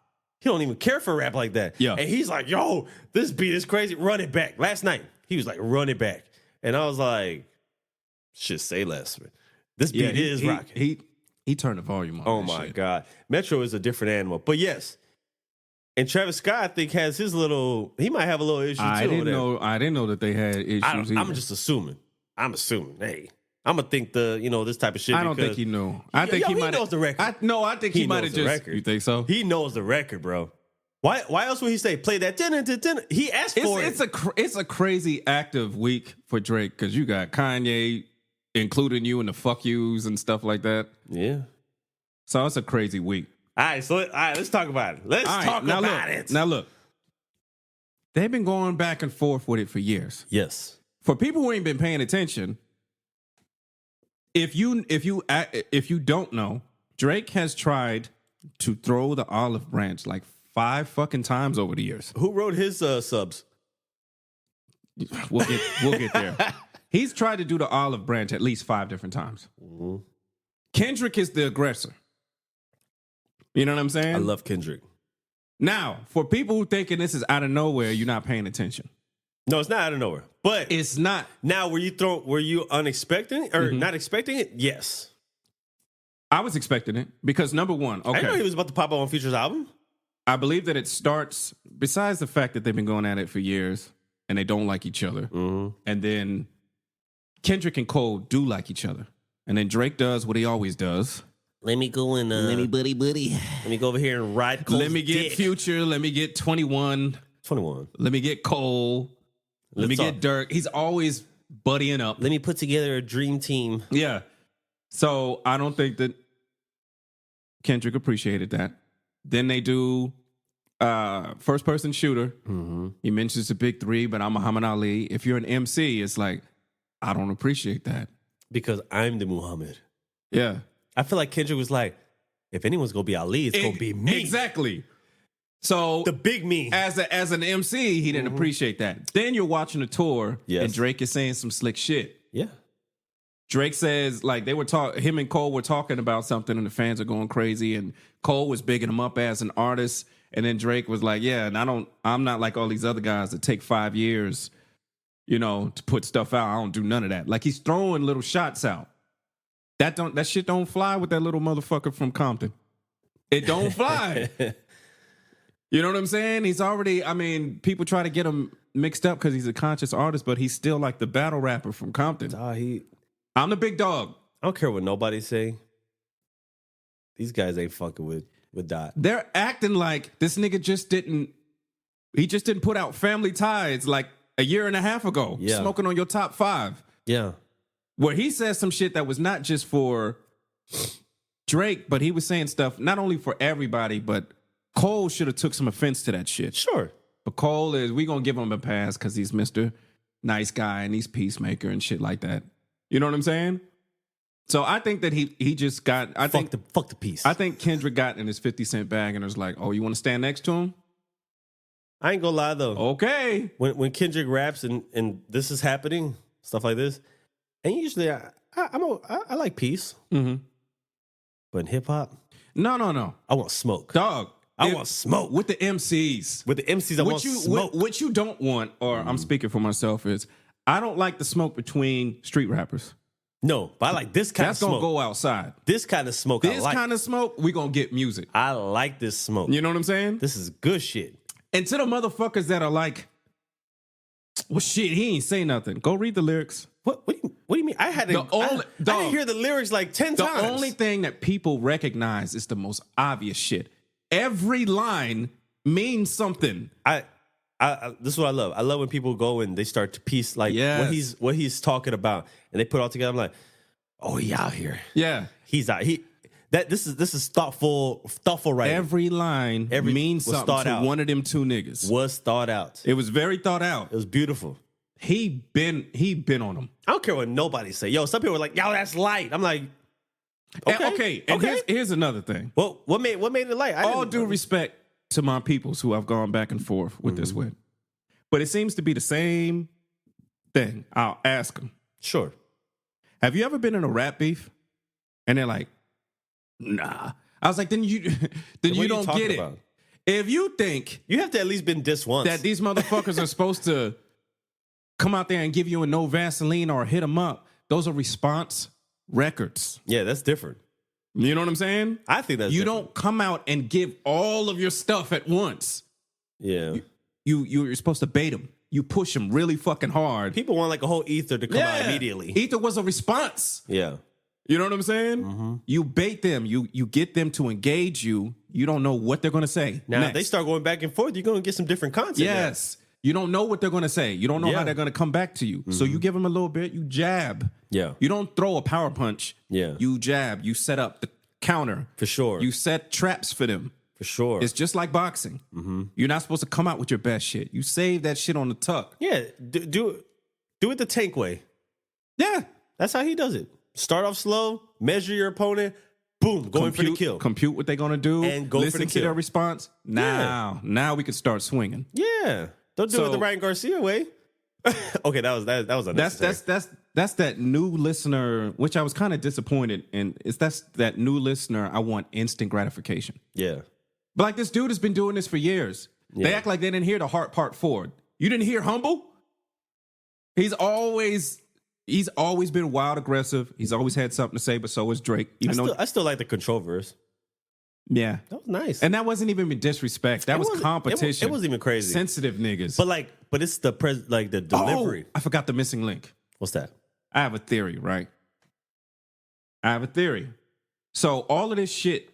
He don't even care for rap like that. Yeah. And he's like, yo, this beat is crazy. Run it back. Last night, he was like, run it back. And I was like, shit, say less. Man. This beat is rocking. He turned the volume on. Oh my God. Metro is a different animal. But yes. And Travis Scott, I think, has his he might have a little issue too. I didn't know that they had issues. I'm just assuming. I'm assuming. Hey, I'm gonna think this type of shit. I don't think he knew. I think he might knows the record. I think he might have just. Record. You think so? He knows the record, bro. Why else would he say play that? He asked for it. It's a crazy active week for Drake because you got Kanye including you in the fuck yous and stuff like that. Yeah. So it's a crazy week. All right, let's talk about it. Let's talk about it. Now look, they've been going back and forth with it for years. Yes. For people who ain't been paying attention, if you don't know, Drake has tried to throw the olive branch like 5 fucking times over the years. Who wrote his subs? We'll get there. He's tried to do the olive branch at least 5 different times. Mm-hmm. Kendrick is the aggressor. You know what I'm saying? I love Kendrick. Now, for people who thinking this is out of nowhere, you're not paying attention. No, it's not out of nowhere. But it's not. Now, were you unexpected or not expecting it? Yes. I was expecting it because number one, okay. I didn't know he was about to pop up on Future's album. I believe that it starts, besides the fact that they've been going at it for years and they don't like each other. Mm-hmm. And then Kendrick and Cole do like each other. And then Drake does what he always does. Let me go and let me buddy. Let me go over here and ride Cole's Let me get dick. Future. Let me get 21. 21. Let me get Cole. Let me get Dirk. He's always buddying up. Let me put together a dream team. Yeah. So I don't think that Kendrick appreciated that. Then they do first person shooter. Mm-hmm. He mentions the big 3, but I'm Muhammad Ali. If you're an MC, it's like, I don't appreciate that. Because I'm the Muhammad. Yeah. I feel like Kendrick was like, if anyone's going to be Ali, it's going to be me. Exactly. So the big me. As an MC, he didn't appreciate that. Then you're watching the tour, and Drake is saying some slick shit. Yeah. Drake says, like, him and Cole were talking about something, and the fans are going crazy, and Cole was bigging him up as an artist, and then Drake was like, yeah, and I'm not like all these other guys that take 5 years, to put stuff out. I don't do none of that. Like, he's throwing little shots out. That shit don't fly with that little motherfucker from Compton. It don't fly. You know what I'm saying? He's already, people try to get him mixed up because he's a conscious artist, but he's still like the battle rapper from Compton. I'm the big dog. I don't care what nobody say. These guys ain't fucking with Dot. They're acting like this nigga just didn't put out Family Ties like a year and a half ago, smoking on your top 5. Yeah. Where he says some shit that was not just for Drake, but he was saying stuff not only for everybody, but Cole should have took some offense to that shit. Sure. But Cole we going to give him a pass because he's Mr. Nice Guy and he's peacemaker and shit like that. You know what I'm saying? So I think that he just got... Fuck the peace. I think Kendrick got in his 50 Cent bag and was like, oh, you want to stand next to him? I ain't gonna lie, though. Okay. When Kendrick raps and this is happening, stuff like this, and usually I like peace. Mm-hmm. But in hip-hop... No. I want smoke. Dog. I want smoke. With the MCs. With the MCs, I want smoke. What you don't want, or I'm speaking for myself, is I don't like the smoke between street rappers. No, but I like this kind of smoke. That's going to go outside. This kind of smoke This kind of smoke, we going to get music. I like this smoke. You know what I'm saying? This is good shit. And to the motherfuckers that are like, well, shit, he ain't say nothing. Go read the lyrics. What do you mean? I didn't hear the lyrics like 10 times. The only thing that people recognize is the most obvious shit. Every line means something. This is what I love. I love when people go and they start to piece like what he's talking about, and they put it all together. I'm like, oh, he out here. Yeah, he's out. This is thoughtful writing. Every line means something to one of them 2 niggas. Was thought out. It was very thought out. It was beautiful. He been on them. I don't care what nobody say. Yo, some people are like, yo, that's light. I'm like, okay. And here's another thing. Well, what made it light? All due respect to my peoples who I've gone back and forth with this with. But it seems to be the same thing. I'll ask them. Sure. Have you ever been in a rap beef and they're like, nah? I was like, then you don't get it. About? If you think You have to at least been dissed once. that these motherfuckers are supposed to come out there and give you a no Vaseline or hit them up, those are response records. Yeah, that's different. You know what I'm saying? I think that's You different. don't come out and give all of your stuff at once. Yeah. You're supposed to bait them. You push them really fucking hard. People want like a whole ether to come out immediately. Ether was a response. Yeah. You know what I'm saying? You bait them. You get them to engage you. You don't know what they're going to say. Now, next. if they start going back and forth, you're going to get some different content. Yes. You don't know what they're going to say. You don't know how they're going to come back to you. So you give them a little bit. You jab. Yeah. You don't throw a power punch. Yeah. You jab. You set up the counter. For sure. You set traps for them. For sure. It's just like boxing. You're not supposed to come out with your best shit. You save that shit on the tuck. Yeah. Do it the Tank way. Yeah. That's how he does it. Start off slow, measure your opponent, boom, going for the kill. Compute what they're going to do. And go for listen the to kill. their response. Now we can start swinging. Yeah. Don't do it the Ryan Garcia way. Okay, that was unnecessary. That's that new listener, which I was kind of disappointed in. That's that new listener. I want instant gratification. Yeah. But like this dude has been doing this for years. They act like they didn't hear the Heart Part 4. You didn't hear Humble? He's always been wild aggressive. He's always had something to say, but so is Drake. I still like the Control verse. Yeah. That was nice. And that wasn't even disrespect. That was competition. It wasn't even crazy. Sensitive niggas. But it's the the delivery. Oh, I forgot the missing link. What's that? I have a theory, right? I have a theory. So all of this shit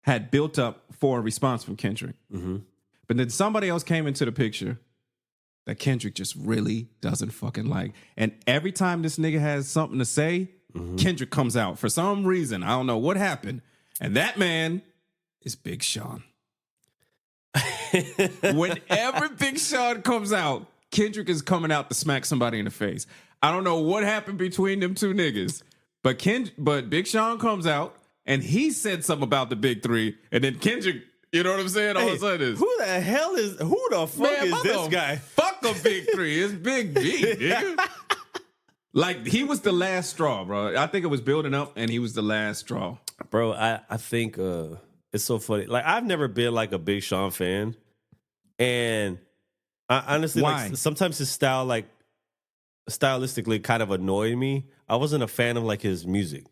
had built up for a response from Kendrick. But then somebody else came into the picture that Kendrick just really doesn't fucking like. And every time this nigga has something to say, Kendrick comes out. For some reason, I don't know what happened. And that man is Big Sean. Whenever Big Sean comes out, Kendrick is coming out to smack somebody in the face. I don't know what happened between them two niggas, but Big Sean comes out and he said something about the big three, and then Kendrick, you know what I'm saying? All of a sudden, who the fuck is this guy? Fuck a big three. It's Big B, nigga. Like, he was the last straw, bro. I think it was building up, and he was the last straw. Bro, I think it's so funny. Like, I've never been like a Big Sean fan, and I honestly, like, sometimes his style, like, stylistically kind of annoyed me. I wasn't a fan of like his music.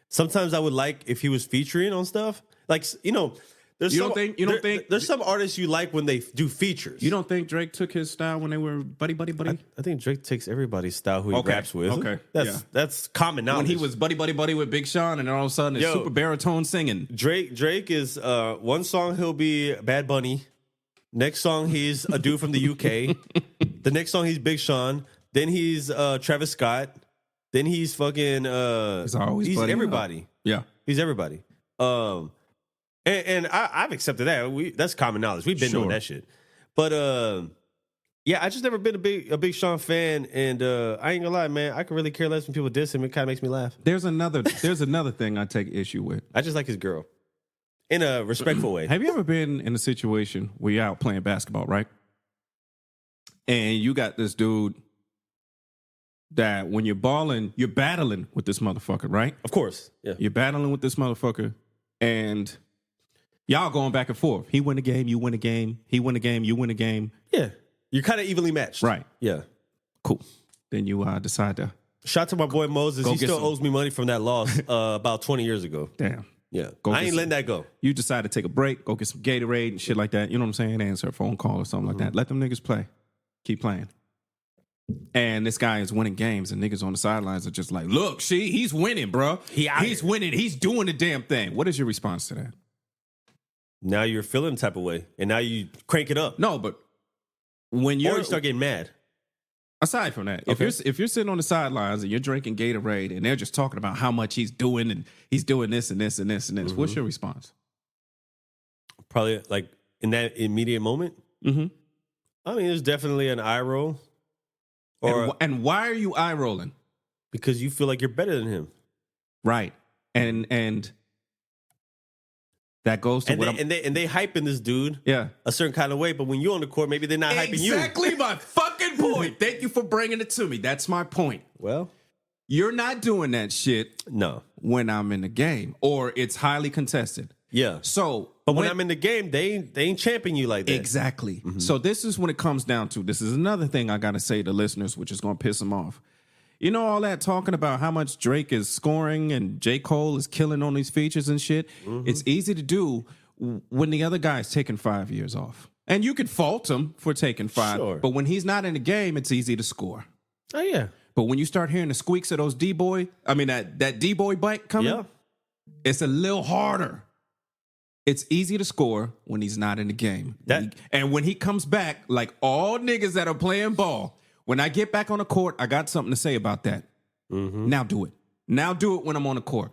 Sometimes I would like if he was featuring on stuff. Like, you know, there's there's some artists you like when they do features. You don't think Drake took his style when they were buddy? I think Drake takes everybody's style who he raps with. Okay. That's common knowledge. When he was buddy with Big Sean, and then all of a sudden it's super baritone singing. Drake is one song he'll be Bad Bunny. Next song he's a dude from the UK. The next song he's Big Sean. Then he's Travis Scott. Then he's fucking he's everybody. Up. Yeah. He's everybody. And I've accepted that. That's common knowledge. We've been doing that shit. But yeah, I just never been a big Sean fan, and I ain't gonna lie, man. I can really care less when people diss him. It kind of makes me laugh. There's another thing I take issue with. I just like his girl in a respectful way. Have you ever been in a situation where you're out playing basketball, right? And you got this dude that when you're balling, you're battling with this motherfucker, right? Of course. Yeah. You're battling with this motherfucker, and y'all going back and forth. He win a game, you win a game. He win a game, you win a game. Yeah. You're kind of evenly matched. Right. Yeah. Cool. Then you decide to... Shout out to my boy Moses. He still owes me money from that loss about 20 years ago. Damn. Yeah. I ain't letting that go. You decide to take a break, go get some Gatorade and shit like that. You know what I'm saying? Answer a phone call or something like that. Let them niggas play. Keep playing. And this guy is winning games, and niggas on the sidelines are just like, look, see, he's winning, bro. He's winning. He's doing the damn thing. What is your response to that? Now you're feeling the type of way, and now you crank it up. No, but when you start getting mad. Aside from that, if you're sitting on the sidelines and you're drinking Gatorade and they're just talking about how much he's doing and he's doing this and this and this and this, what's your response? Probably like in that immediate moment. Mm-hmm. I mean, there's definitely an eye roll. And why are you eye rolling? Because you feel like you're better than him, right? And that goes to and they hyping this dude, yeah, a certain kind of way. But when you're on the court, maybe they're not hyping you. Exactly my fucking point. Thank you for bringing it to me. That's my point. Well, You're not doing that shit No. when I'm in the game, or it's highly contested. Yeah. So, But when I'm in the game, they ain't champing you like that. exactly. So this is when it comes down to. This is another thing I gotta say to listeners, which is gonna piss them off. You know all that talking about how much Drake is scoring and J. Cole is killing on these features and shit. It's easy to do when the other guy's taking 5 years off. And you could fault him for taking 5. Sure. But when he's not in the game, it's easy to score. Oh, yeah. But when you start hearing the squeaks of those that D-boy bike coming, Yeah. it's a little harder. It's easy to score when he's not in the game. And when he comes back, like all niggas that are playing ball, when I get back on the court, I got something to say about that. Now do it. Now do it when I'm on the court.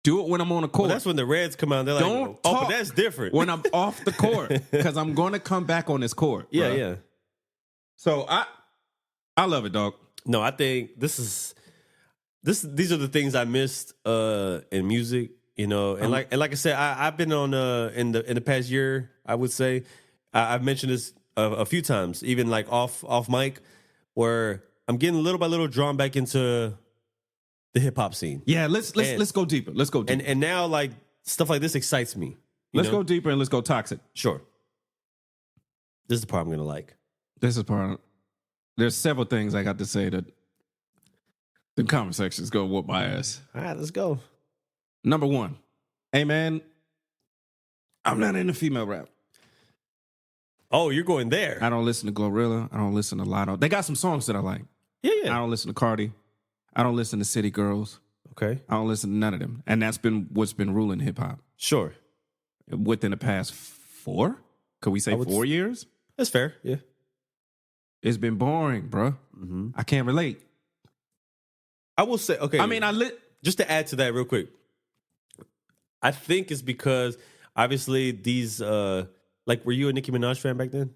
Do it when I'm on the court. Well, that's when the Reds come out. They're like, Don't oh, talk but that's different. when I'm off the court, because I'm going to come back on this court. Yeah, bruh. yeah. So I love it, dog. No, I think these are the things I missed in music, you know. And like I said, I've been on in the past year, I would say, I've mentioned this a few times, even like off mic, where I'm getting little by little drawn back into the hip hop scene. Yeah, let's go deeper. Let's go deeper. And now like stuff like this excites me. Let's go deeper and let's go toxic. Sure. This is the part I'm gonna like. This is part. There's several things I got to say that the comment sections go whoop my ass. All right, let's go. Number one, hey man, I'm not into female rap. Oh, you're going there. I don't listen to Glorilla. I don't listen to Lotto. They got some songs that I like. Yeah. I don't listen to Cardi. I don't listen to City Girls. Okay. I don't listen to none of them. And that's been what's been ruling hip hop Sure. within the past 4. Could we say 4 years? That's fair. Yeah. It's been boring, bro. I can't relate. I will say, okay. I mean, just to add to that real quick. I think it's because obviously these like, were you a Nicki Minaj fan back then?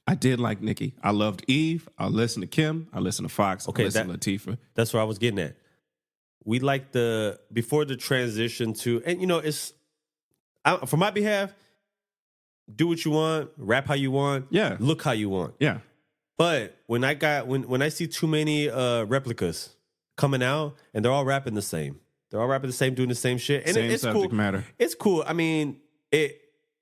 I did like Nicki. I loved Eve. I listened to Kim. I listened to Fox. Okay, I listened to Latifah. That's what I was getting at. We like before the transition to, and you know, for my behalf, do what you want, rap how you want, Yeah. look how you want. Yeah. But when I see too many replicas coming out and they're all rapping the same, doing the same shit, and Same it's subject cool. matter. It's cool. I mean,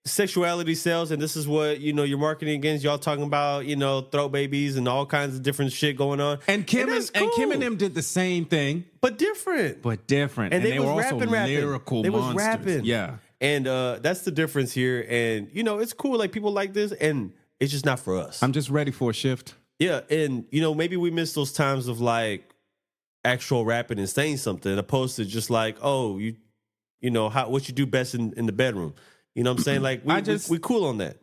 sexuality sells, and this is what you're marketing against. Y'all talking about throat babies and all kinds of different shit going on. And Kim that's and Kim cool. and them did the same thing, but different. And they were was also rapping. lyrical They was monsters. rapping. Yeah. And that's the difference here. And it's cool. Like people like this, and it's just not for us. I'm just ready for a shift. Yeah, and maybe we miss those times of like actual rapping and saying something, opposed to just like, oh, what you do best in the bedroom. You know what I'm saying? Like we cool on that.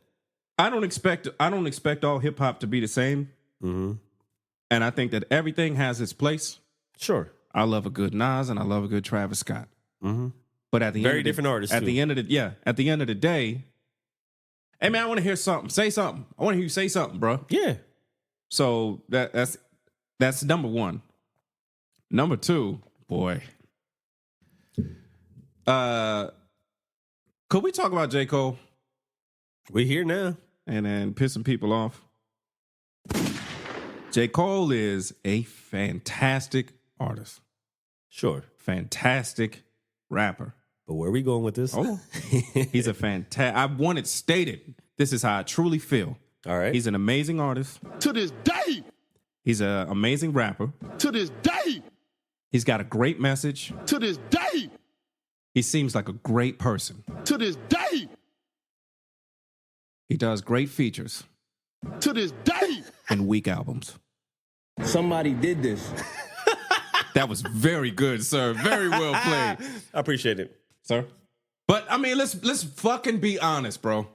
I don't expect all hip hop to be the same. Mm-hmm. And I think that everything has its place. Sure. I love a good Nas and I love a good Travis Scott. Mm-hmm. But at the Very end of the, different artists. At too. the end of the day, hey man, I want to hear something. Say something. I want to hear you say something, bro. Yeah. So that's number one. Number two, boy. Could we talk about J. Cole? We here now. And then pissing people off. J. Cole is a fantastic artist. Sure. Fantastic rapper. But where are we going with this? Oh, he's a fantastic. I want it stated. This is how I truly feel. All right. He's an amazing artist. To this day. He's an amazing rapper. To this day. He's got a great message. To this day. He seems like a great person. To this day. He does great features To this day. and weak albums. Somebody did this. That was very good, sir. Very well played, I appreciate it. sir. But I mean, let's fucking be honest, bro.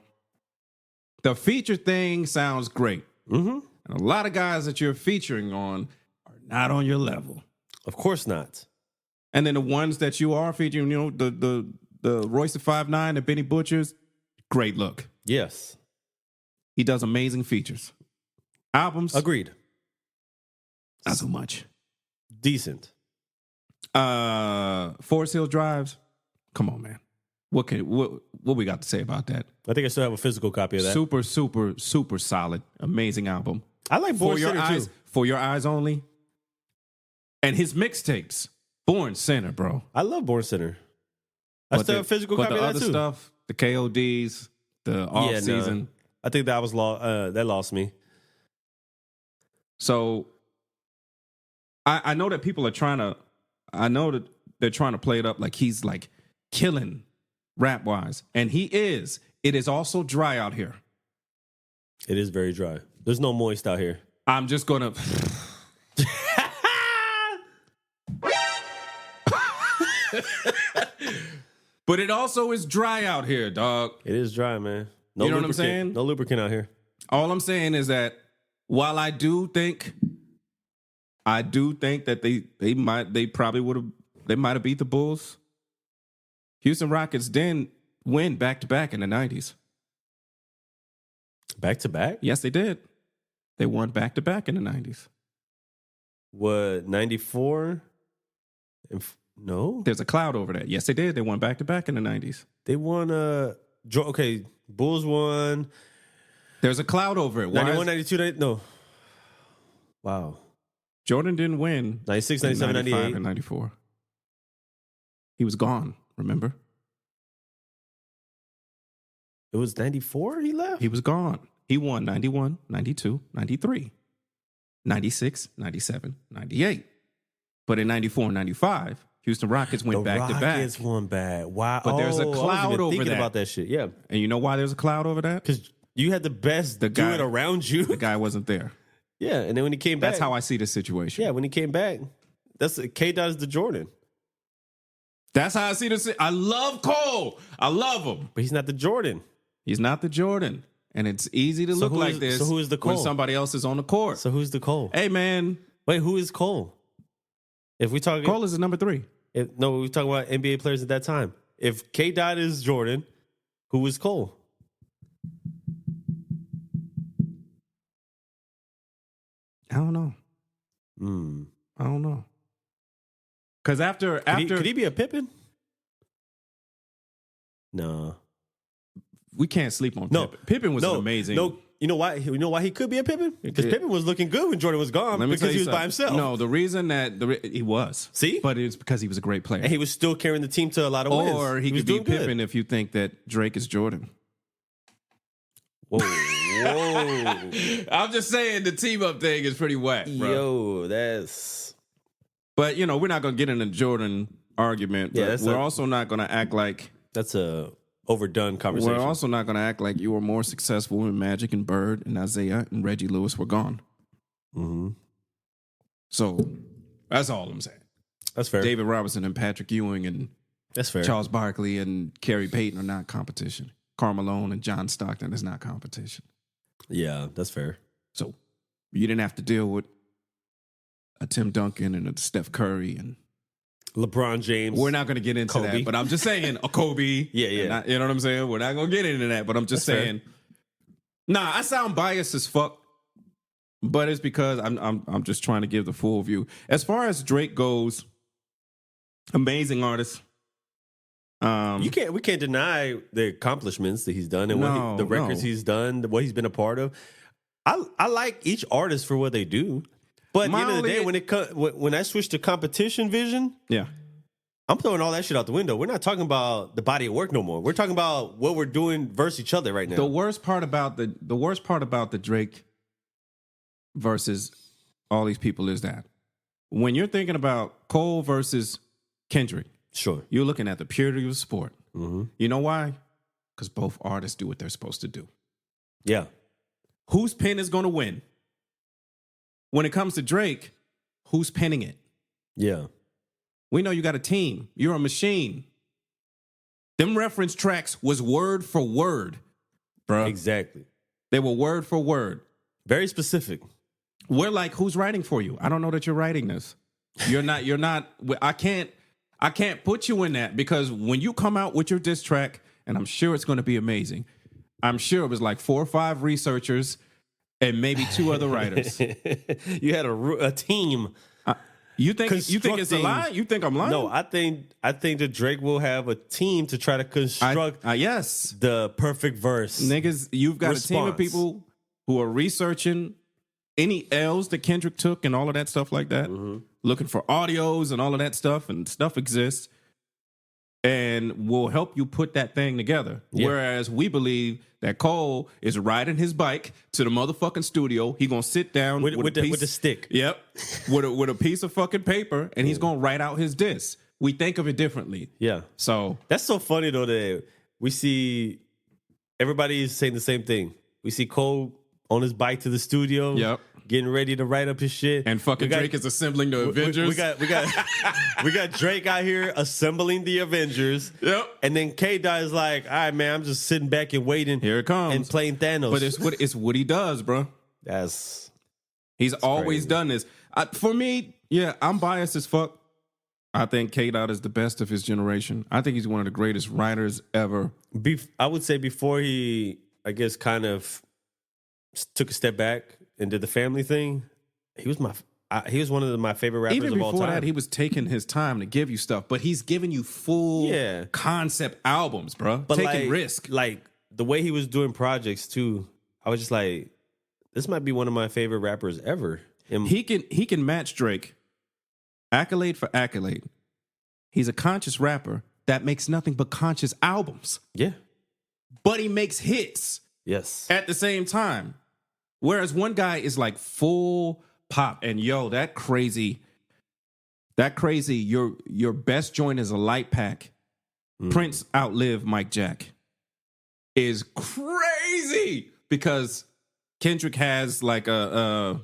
The feature thing sounds great. Mm-hmm. And a lot of guys that you're featuring on are not on your level. Of course not. And then the ones that you are featuring, the Royce the 5'9", the Benny Butchers, great look. Yes. He does amazing features. Albums, Agreed. not so much. Decent. Forest Hill Drives, come on, man. What we got to say about that? I think I still have a physical copy of that. Super, super, super solid, amazing album. I like For Boyz your City eyes, too. for your eyes only. And his mixtapes, Born Center, bro. I love Born Center. I still have physical but copy the of other that too. stuff, the KODs, the off season. I think that was that lost me. So I know that people are trying to. I know that they're trying to play it up like he's like killing rap wise, and he is. It is also dry out here. It is very dry. There's no moist out here. I'm just gonna. But it also is dry out here, dog. It is dry, man. No You know what I'm lubricant. saying? No lubricant out here. All I'm saying is that while I do think that they might have beat the Bulls. Houston Rockets didn't win back to back in the 90s. Back to back? Yes, they did. They won back to back in the 90s. What, 94? No. There's a cloud over that. Yes, they did. They won back to back in the 90s. They won okay, Bulls won There's a cloud over it. Why 91, is- 92, no. Wow. Jordan didn't win 96, in 97, 95 98. and 94. He was gone, remember? It was 94 he left? He was gone. He won 91, 92, 93, 96, 97, 98. But in 94 and 95, Houston Rockets went back to back. Rockets won back. Wow. But there's a I wasn't cloud even over thinking that. about that shit. Yeah. And you know why there's a cloud over that? Because you had the best The do guy- it around you. The guy wasn't there. Yeah. And then when he came back. That's how I see the situation. Yeah, when he came back. That's K-Dot is the Jordan. That's how I see this. I love Cole. I love him. But he's not the Jordan. He's not the Jordan. And it's easy to So look who like is- this so who is the when Cole? somebody else is on the court. So who's the Cole? Hey, man, Wait, who is Cole? If we talk Cole is the number 3. no, we talking about NBA players at that time. If K-Dot is Jordan, who is Cole? I don't know. I don't know. Because after Could he be a Pippen? No. we can't sleep on No. Pippen. Pippen was an amazing. No, you know why? You know why he could be a Pippen? Because Pippen was looking good when Jordan was gone. Let me tell Because you he was by something. himself. No, the reason that he was. See? But it's because he was a great player. And he was still carrying the team to a lot of wins. Or he was could be doing good. Pippen if you think that Drake is Jordan. Whoa, whoa. I'm just saying the team up thing is pretty whack, bro. Yo, that's... But, you know, we're not going to get in a Jordan argument. Yeah, But that's we're a- also not going to act like... That's a overdone conversation. We're also not going to act like you were more successful when Magic and Bird and Isaiah and Reggie Lewis were gone. Mm-hmm. So that's all I'm saying. That's fair. David Robinson and Patrick Ewing and That's fair. Charles Barkley and Kerry Payton are not competition. Karl Malone and John Stockton is not competition. Yeah, that's fair. So you didn't have to deal with a Tim Duncan and a Steph Curry and LeBron James. we're not going to get into Kobe. that. But I'm just saying, a Kobe. Yeah, yeah. and you know what I'm saying? We're not going to get into that. But I'm just That's fair. saying. Nah, I sound biased as fuck. But it's because I'm just trying to give the full view. As far as Drake goes, amazing artist. We can't deny the accomplishments that he's done and the records no. he's done, what he's been a part of. I like each artist for what they do, but at the end of the day, when I switch to competition vision, Yeah. I'm throwing all that shit out the window. We're not talking about the body of work no more. We're talking about what we're doing versus each other right now. The worst part about the Drake versus all these people is that when you're thinking about Cole versus Kendrick, Sure. you're looking at the purity of sport. Mm-hmm. You know why? Because both artists do what they're supposed to do. Yeah. Whose pen is going to win? When it comes to Drake, who's penning it? Yeah. We know you got a team. You're a machine. Them reference tracks was word for word, bro. Exactly. They were word for word. Very specific. We're like, who's writing for you? I don't know that you're writing this. You're not. I can't put you in that because when you come out with your diss track, and I'm sure it's going to be amazing. I'm sure it was like 4 or 5 researchers and maybe 2 other writers. You had a team. You think it's a Constructing- lie? You think I'm lying? No, I think that Drake will have a team to try to construct yes. the perfect verse. Niggas, you've got a team of Response. people who are researching any L's that Kendrick took and all of that stuff like that. Mm-hmm. looking for audios and all of that stuff, and stuff exists, and will help you put that thing together. Yeah. Whereas we believe that Cole is riding his bike to the motherfucking studio. He gonna sit down with the stick. Yep, with a piece of fucking paper, and he's gonna write out his diss. We think of it differently. Yeah. So That's so funny though that we see everybody is saying the same thing. We see Cole on his bike to the studio. Yep. Getting ready to write up his shit. and fucking Drake is assembling the Avengers. We got Drake out here assembling the Avengers. Yep. And then K-Dot is like, all right, man, I'm just sitting back and waiting. Here it comes. And playing Thanos. But it's what he does, bro. He's always crazy. done this. For me, yeah, I'm biased as fuck. I think K-Dot is the best of his generation. I think he's one of the greatest writers ever. I would say before he, I guess, kind of took a step back and did the family thing, he was one of my favorite rappers Even of all before time. that, he was taking his time to give you stuff, but he's giving you full concept albums, bro. But taking risk. Like the way he was doing projects too, I was just like, this might be one of my favorite rappers ever. And He can match Drake, accolade for accolade. He's a conscious rapper that makes nothing but conscious albums, yeah, but he makes hits yes, at the same time. Whereas one guy is like full pop, and that crazy, your best joint is a light pack. Prince outlived Mike Jack is crazy because Kendrick has like a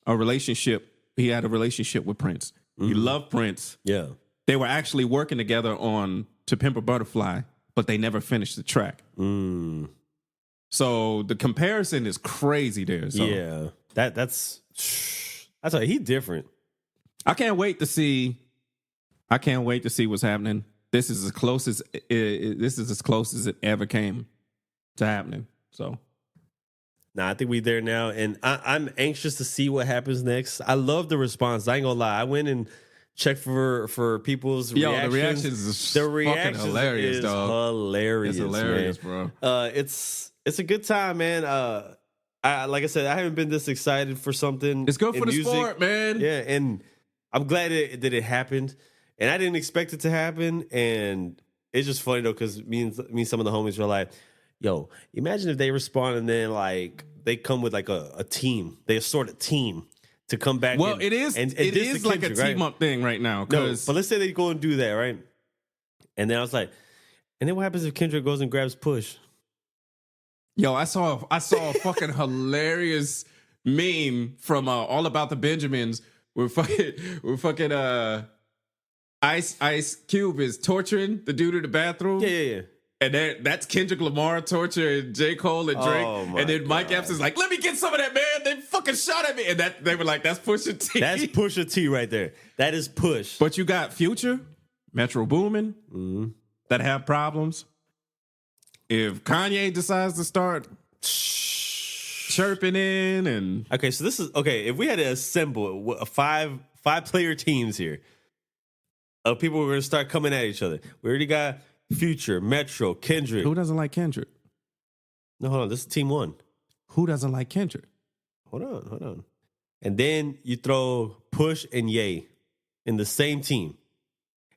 relationship. He had a relationship with Prince. He loved Prince. yeah. They were actually working together on To Pimp a Butterfly, but they never finished the track. So the comparison is crazy there. So Yeah, that's like he's different. I can't wait to see what's happening. This is as close as it ever came to happening. So Nah, I think we there now, and I'm anxious to see what happens next. I love the response. I ain't gonna lie. I went and checked for people's reactions. the reactions is The fucking reactions hilarious, is dog. hilarious. It's hilarious, man. bro. It's a good time, man. Like I said, I haven't been this excited for something. It's good in for the music. sport, man. Yeah, and I'm glad that it happened. And I didn't expect it to happen. And it's just funny though, because me and some of the homies were like, "Yo, imagine if they respond and then like they come with like a team, they assort a team to come back." Well, it is like a team up thing right now. No, Because but let's say they go and do that, right? And then I was like, and then what happens if Kendrick goes and grabs Push? I saw a fucking hilarious meme from All About the Benjamins where fucking Ice Cube is torturing the dude in the bathroom. Yeah. And that's Kendrick Lamar torturing J. Cole and Drake. Oh, my and then Mike God. Epps is like, "Let me get some of that, man. They fucking shot at me." And they were like, "That's Pusha T." That's Pusha T right there. That is Push. But you got Future, Metro Boomin, that have problems. If Kanye decides to start chirping in and Okay, so this is okay. If we had to assemble a five player teams here of people who are going to start coming at each other, we already got Future, Metro, Kendrick. who doesn't like Kendrick? No, hold on. This is team one. Who doesn't like Kendrick? Hold on. And then you throw Push and Ye in the same team.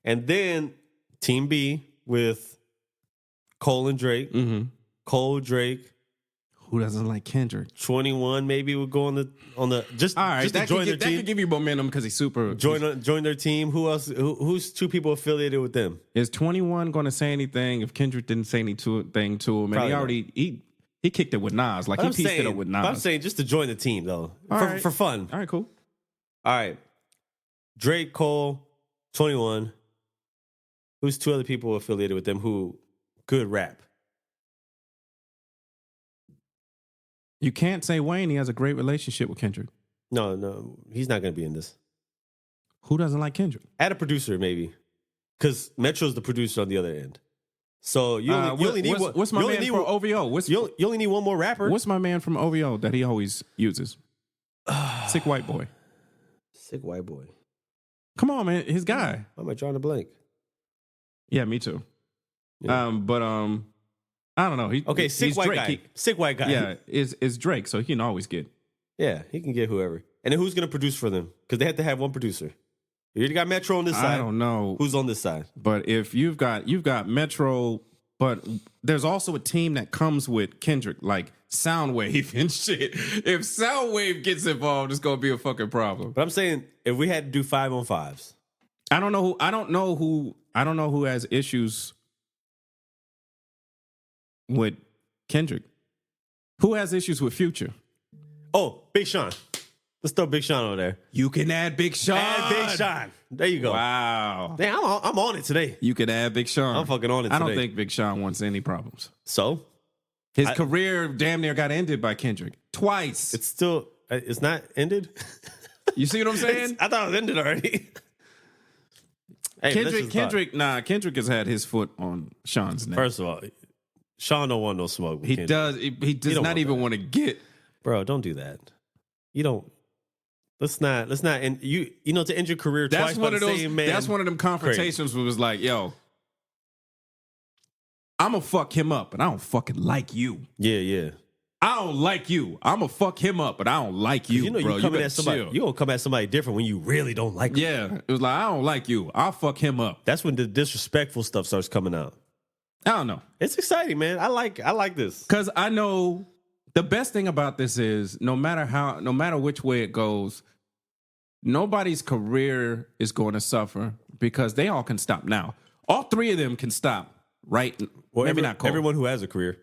And then team B with Cole and Drake. Cole, Drake. Who doesn't like Kendrick? 21 maybe would go on the just All right, just to that join their could team. give you momentum because he's super. Join their team. Who else? Who's two people affiliated with them? Is 21 going to say anything if Kendrick didn't say anything to him? Probably And he kicked it with Nas. Like, But he I'm pieced saying, it up with Nas. but I'm saying just to join the team though, All for, right. for fun. All right, cool. All right, Drake, Cole, 21. Who's two other people affiliated with them who good rap? You can't say Wayne. He has a great relationship with Kendrick. No, he's not going to be in this. Who doesn't like Kendrick? Add a producer maybe, because Metro's the producer on the other end. So you only need one. What's my you only man need from one- OVO? You only need one more rapper. What's my man from OVO that he always uses? Sick white boy. Sick white boy? Come on, man. His guy. Why am I drawing a blank? Yeah, me too. Yeah. But I don't know. Sick he's white Drake. guy. Sick white guy. Yeah, is Drake, so he can always get. Yeah, he can get whoever. And then who's going to produce for them? Because they have to have one producer. You got Metro on this side. I don't know. Who's on this side? But if you've got Metro, but there's also a team that comes with Kendrick, like Soundwave and shit. If Soundwave gets involved, it's gonna be a fucking problem. But I'm saying if we had to do 5-on-5s. I don't know who has issues with Kendrick. Who has issues with Future? Oh, Big Sean. Let's throw Big Sean over there. You can add Big Sean. Add Big Sean. There you go. Wow. Damn, I'm on it today. You could add Big Sean. I'm fucking on it I don't today. think Big Sean wants any problems. So? His career damn near got ended by Kendrick. Twice. It's not ended? You see what I'm saying? I thought it was ended already. Hey, Kendrick has had his foot on Sean's neck. First of all, Sean don't want no smoke. He does. He does not even want to get. Bro, don't do that. You don't. Let's not. And you know, to end your career That's twice one by of the those. same man. That's one of them confrontations where it was like, yo, I'm gonna fuck him up, but I don't fucking like you. Yeah. I don't like you. I'm gonna fuck him up, but I don't like you, You know, bro. you coming better at somebody. chill. You gonna come at somebody different when you really don't like them. Yeah, it was like, I don't like you. I'll fuck him up. That's when the disrespectful stuff starts coming out. I don't know. It's exciting, man. I like this. Because I know the best thing about this is no matter which way it goes, nobody's career is going to suffer because they all can stop now. All three of them can stop, right? Well, Maybe not Cole. everyone who has a career.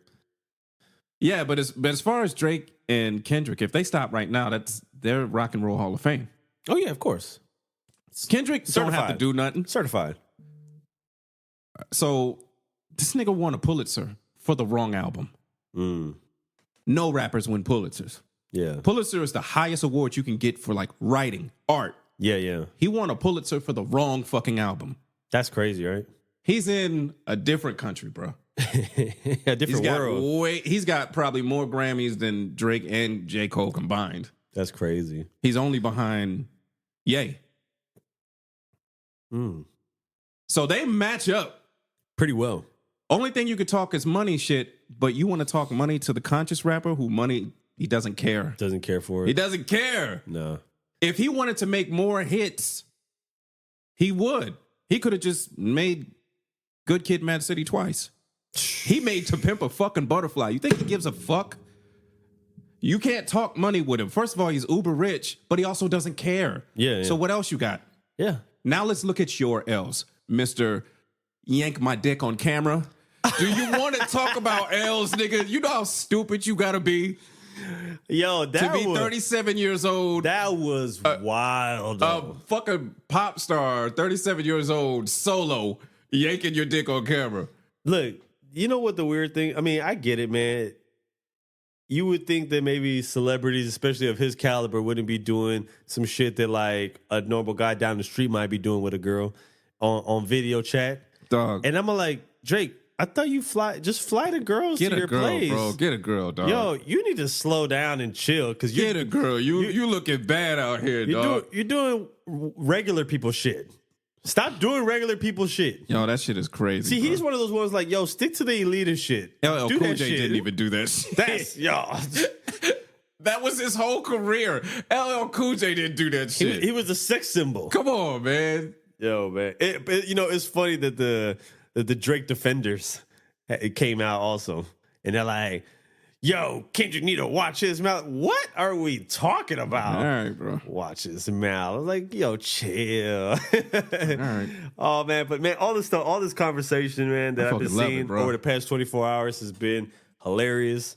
Yeah, but as far as Drake and Kendrick, if they stop right now, they're Rock and Roll Hall of Fame. Oh yeah, of course. Kendrick don't have to Certified. do nothing. Certified. So this nigga won a Pulitzer for the wrong album. No rappers win Pulitzers. Yeah. Pulitzer is the highest award you can get for like writing, art. Yeah. He won a Pulitzer for the wrong fucking album. That's crazy, right? He's in a different country, bro. A different world. He's got probably more Grammys than Drake and J. Cole combined. That's crazy. He's only behind Ye. So they match up. Pretty well. Only thing you could talk is money shit, but you want to talk money to the conscious rapper who he doesn't care. Doesn't care for it. He doesn't care. No. If he wanted to make more hits, he would. He could have just made Good Kid, Mad City twice. He made To Pimp a Fucking Butterfly. You think he gives a fuck? You can't talk money with him. First of all, he's uber rich, but he also doesn't care. Yeah. So what else you got? Yeah. Now let's look at your L's, Mr. Yank My Dick on Camera. Do you want to talk about L's, nigga? You know how stupid you gotta be Yo, to be 37 years old. That was wild. A fucking pop star, 37 years old, solo, yanking your dick on camera. Look, you know what the weird thing? I mean, I get it, man. You would think that maybe celebrities, especially of his caliber, wouldn't be doing some shit that like a normal guy down the street might be doing with a girl on video chat. Dog. And I'm like, Drake, I thought you fly the girls Get to a your girl, place. bro. Get a girl, dog. Yo, you need to slow down and chill because Get a girl. You looking bad out here, dog. you're doing regular people shit. Stop doing regular people shit. Yo, that shit is crazy. See, bro. he's one of those ones like, yo, stick to the elitist shit. LL Do Cool that J shit. didn't even do that shit. That's yo. That was his whole career. LL Cool J didn't do that shit. He was a sex symbol. Come on, man. Yo, man. You know, it's funny that the Drake defenders it came out also, and they're like, "Yo, Kendrick need to watch his mouth." What are we talking about? All right, bro. Watch his mouth. I was like, yo, chill. All right. Oh man, but man, all this stuff, all this conversation, man, that I I've been fucking love it, seeing bro. over the past 24 hours has been hilarious.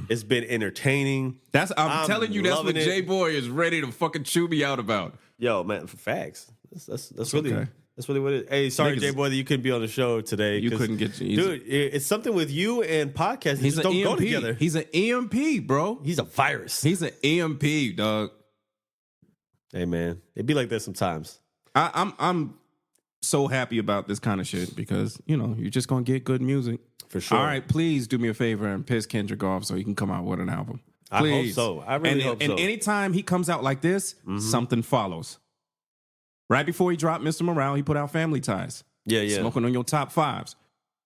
It's been entertaining. I'm telling you, that's what loving it. J Boy is ready to fucking chew me out about. Yo, man, for facts. That's really okay. that's really what it is. Hey, sorry, Niggas- J Boy, that you couldn't be on the show today. You 'cause, couldn't get- dude. It's something with you and podcasting. He's Just an don't go EMP. together. He's an EMP, bro. He's a virus. He's an EMP, dog. Hey, man, it be like that sometimes. I'm so happy about this kind of shit because you're just gonna get good music For sure. All right, please do me a favor and piss Kendrick off so he can come out with an album. I hope Please. so. I really hope so. And anytime he comes out like this, something follows. Right before he dropped Mr. Morale, he put out Family Ties. Yeah. Smoking on your top fives.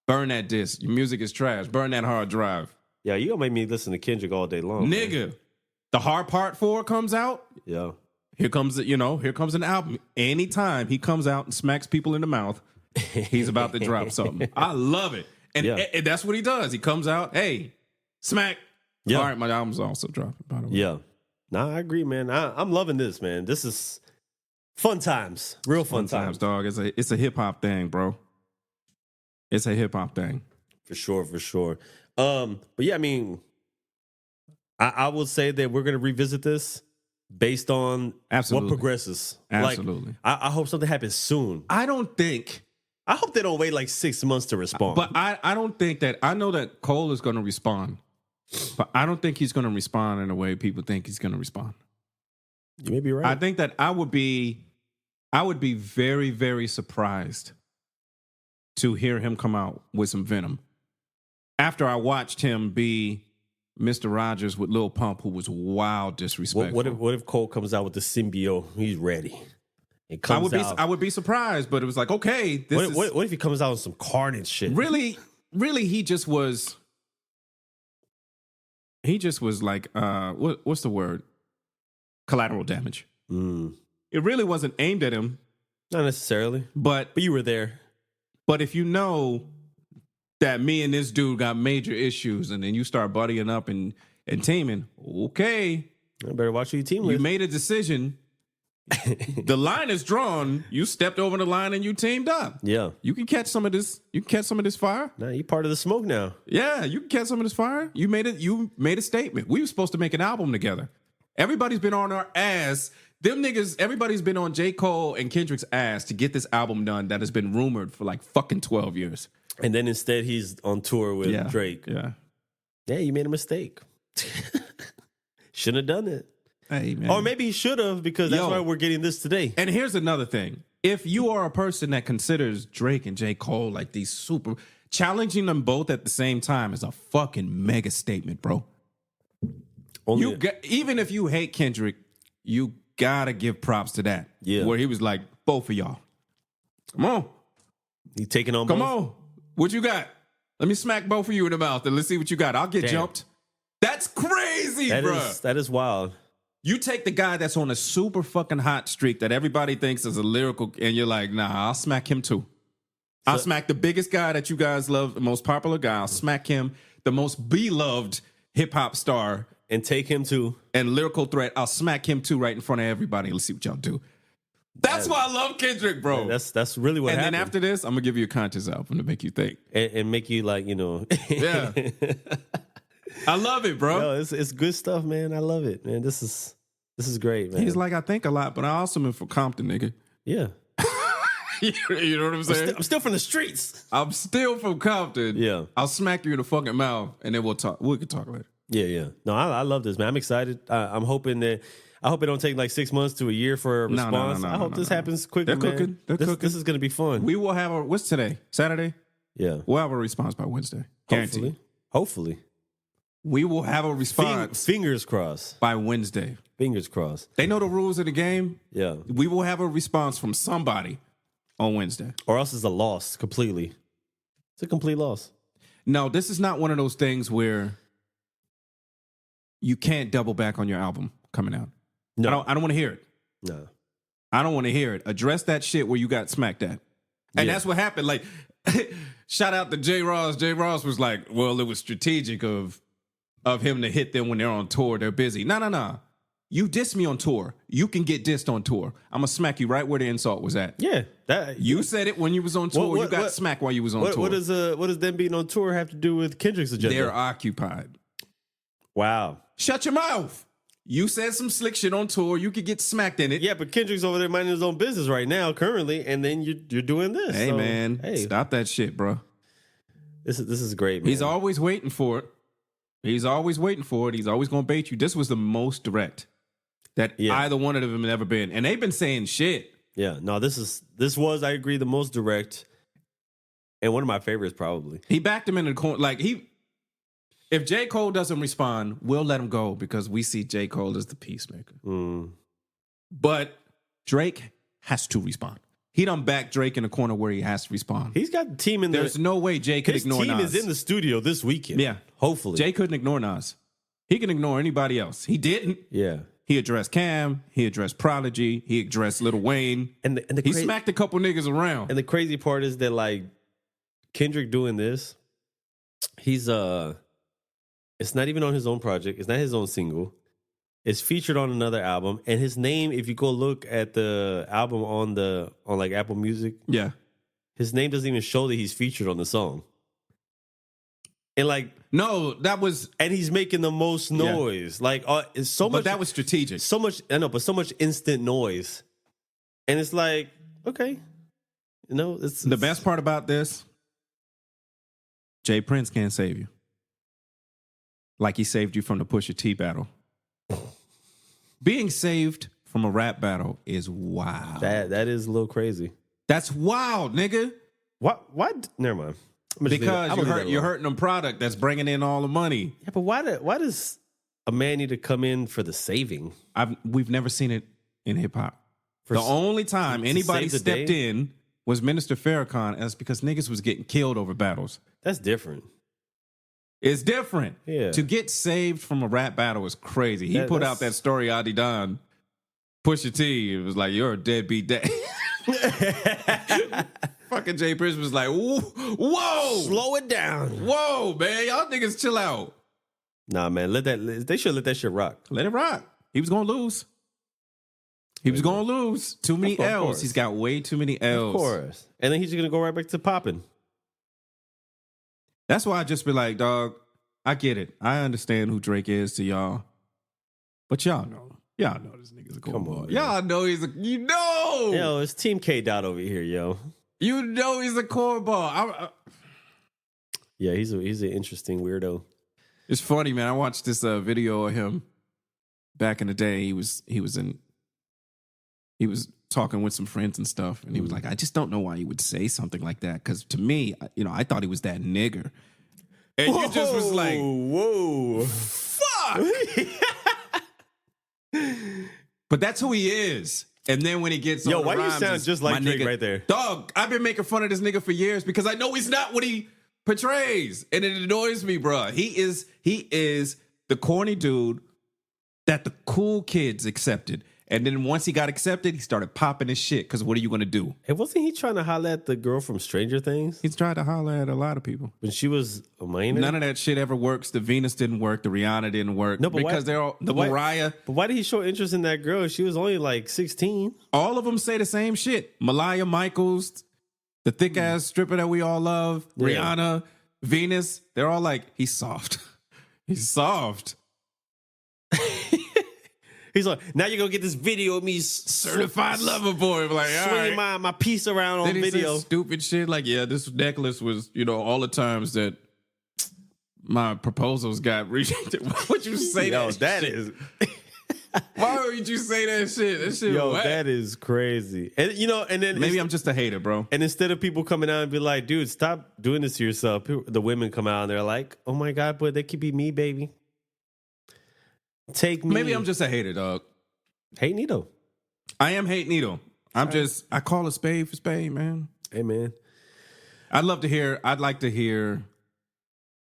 Burn that disc. Your music is trash. Burn that hard drive. Yeah, you gonna make me listen to Kendrick all day long. man. Nigga, the Hard Part 4 comes out. Yeah. here comes an album. Anytime he comes out and smacks people in the mouth, he's about to drop something. I love it. And that's what he does. He comes out, hey, smack. Yeah. All right, my album's also dropping, by the way. Yeah. Nah, I agree, man. I'm loving this, man. This is fun times. Real fun times. Dog. It's a hip hop thing, bro. It's a hip hop thing. For sure. But yeah, I mean, I will say that we're gonna revisit this based on Absolutely. what progresses. Absolutely. Like, I hope something happens soon. I hope they don't wait like 6 months to respond. But I don't think that, I know that Cole is going to respond, but I don't think he's going to respond in a way people think he's going to respond. You may be right. I think that I would be very, very surprised to hear him come out with some venom. After I watched him be Mr. Rogers with Lil Pump, who was wild disrespectful. What if Cole comes out with the symbiote? He's ready. It comes out. I would be surprised, but it was like, okay, what if he comes out with some carnage shit? Really, he just was like, what's the word? Collateral damage. It really wasn't aimed at him. Not necessarily. But you were there. But if you know that me and this dude got major issues and then you start buddying up and teaming, okay. I better watch who you team with. You made a decision. The line is drawn. You stepped over the line and you teamed up. Yeah. You can catch some of this. You can catch some of this fire. Nah, you part of the smoke now. Yeah, you can catch some of this fire. You made a statement. We were supposed to make an album together. Everybody's been on our ass. Them niggas, everybody's been on J. Cole and Kendrick's ass to get this album done that has been rumored for like fucking 12 years. And then instead he's on tour with Drake. Yeah. Yeah, you made a mistake. Shouldn't have done it. Hey, man. Or maybe he should have, because that's why we're getting this today. And here's another thing. If you are a person that considers Drake and J. Cole like these super, challenging them both at the same time is a fucking mega statement, bro. Even if you hate Kendrick, you gotta give props to that. Yeah. Where he was like, both of y'all. Come on. He taking on Come both? on. What you got? Let me smack both of you in the mouth and let's see what you got. I'll get jumped. That's crazy, bro. That is wild. You take the guy that's on a super fucking hot streak that everybody thinks is a lyrical, and you're like, nah, I'll smack him too. I'll smack the biggest guy that you guys love, the most popular guy. I'll smack him, the most beloved hip-hop star. And take him too. And lyrical threat. I'll smack him too right in front of everybody. Let's see what y'all do. That's why I love Kendrick, bro. That's really what happened. And then after this, I'm going to give you a conscious album to make you think. And make you like, Yeah. I love it, bro. No, it's good stuff, man. I love it, man. This is great, man. He's like, I think a lot, but I also am from Compton, nigga. Yeah. You know what I'm saying? I'm still from the streets. I'm still from Compton. Yeah. I'll smack you in the fucking mouth, and then we'll talk. We can talk later. Yeah. No, I love this, man. I'm excited. I'm hoping that. I hope it don't take like 6 months to a year for a response. I hope this happens quickly, They're man. cooking. They're cooking. This is going to be fun. We will have what's today? Saturday? Yeah. We'll have a response by Wednesday. Guaranteed. Hopefully. We will have a response. Fingers crossed. By Wednesday. Fingers crossed. They know the rules of the game. Yeah. We will have a response from somebody on Wednesday. Or else it's a loss completely. It's a complete loss. No, this is not one of those things where you can't double back on your album coming out. No. I don't want to hear it. No. I don't want to hear it. Address that shit where you got smacked at. And that's what happened. Like, shout out to J. Ross. J. Ross was like, well, it was strategic of him to hit them when they're on tour. They're busy. No. You diss me on tour. You can get dissed on tour. I'm going to smack you right where the insult was at. Yeah. You said it when you was on tour. You got smacked while you was on tour. What does them being on tour have to do with Kendrick's agenda? They're occupied. Wow. Shut your mouth. You said some slick shit on tour. You could get smacked in it. Yeah, but Kendrick's over there minding his own business right now, currently, and then you're doing this. Hey, man. Stop that shit, bro. This is great, man. He's always waiting for it. He's always waiting for it. He's always going to bait you. This was the most direct that either one of them had ever been. And they've been saying shit. Yeah. No, this was, I agree, the most direct. And one of my favorites, probably. He backed him in the corner. Like, if J. Cole doesn't respond, we'll let him go because we see J. Cole as the peacemaker. But Drake has to respond. He done back Drake in the corner where he has to respond. He's got the team in there. There's no way Jay could ignore Nas. His team is in the studio this weekend. Yeah. Hopefully. Jay couldn't ignore Nas. He can ignore anybody else. He didn't. Yeah. He addressed Cam. He addressed Prodigy. He addressed Lil Wayne. And he smacked a couple niggas around. And the crazy part is that like Kendrick doing this, he's it's not even on his own project. It's not his own single. It's featured on another album. And his name, if you go look at the album on like Apple Music, yeah, his name doesn't even show that he's featured on the song. And like no, that was and he's making the most noise. Yeah. Like it's so much. But that was strategic. So much I know, but so much instant noise. And it's like, okay. You know, it's the best part about this, Jay Prince can't save you. Like he saved you from the Pusha T battle. Being saved from a rap battle is wild. That is a little crazy. That's wild, nigga. What? Never mind. Because you're hurting them product that's bringing in all the money. Yeah, but why does a man need to come in for the saving? We've never seen it in hip hop. The only time anybody stepped in was Minister Farrakhan, and it's because niggas was getting killed over battles. That's different. It's different. Yeah. To get saved from a rap battle is crazy. He put out that story, Adi Don, Pusha T. It was like, you're a deadbeat dad. Fucking Jay Prince was like, whoa. Slow it down. Whoa, man. Y'all niggas chill out. Nah, man. They should let that shit rock. Let it rock. He was going to lose. He was going to lose. Too many L's. He's got way too many L's. Of course. And then he's just going to go right back to popping. That's why I just be like, dog, I get it. I understand who Drake is to y'all. But y'all know this nigga's a cornball. Y'all know you know. Yo, it's Team K Dot over here, yo. You know he's a cornball. Yeah, he's an interesting weirdo. It's funny, man. I watched this video of him back in the day. He was talking with some friends and stuff, and he was like, I just don't know why he would say something like that, because to me, I thought he was that nigger. And you just was like, whoa, fuck. But that's who he is. And then when he gets on why the do you rhymes, sound just like Drake nigga, right there? Dog, I've been making fun of this nigga for years because I know he's not what he portrays. And it annoys me, bro. He is the corny dude that the cool kids accepted. And then once he got accepted, he started popping his shit. Because what are you going to do? And wasn't he trying to holler at the girl from Stranger Things? He's tried to holler at a lot of people. When she was a minor? None of that shit ever works. The Venus didn't work. The Rihanna didn't work. No, but because they're all, Mariah. But why did he show interest in that girl? She was only like 16. All of them say the same shit. Malaya Michaels, the thick-ass stripper that we all love, Rihanna, Venus. They're all like, he's soft. He's soft. He's like, now you're going to get this video of me certified lover boy. Like, swinging my piece around on video. Stupid shit like, yeah, this necklace was, all the times that my proposals got rejected. Why would you say that shit? Is... Why would you say that shit? That shit that is crazy. And, and then... Maybe I'm just a hater, bro. And instead of people coming out and be like, dude, stop doing this to yourself, the women come out and they're like, oh my God, boy, they could be me, baby. Take me. Maybe I'm just a hater, dog. Hate Nito. I am hate Nito. I call a spade for spade, man. Hey, man. I'd like to hear.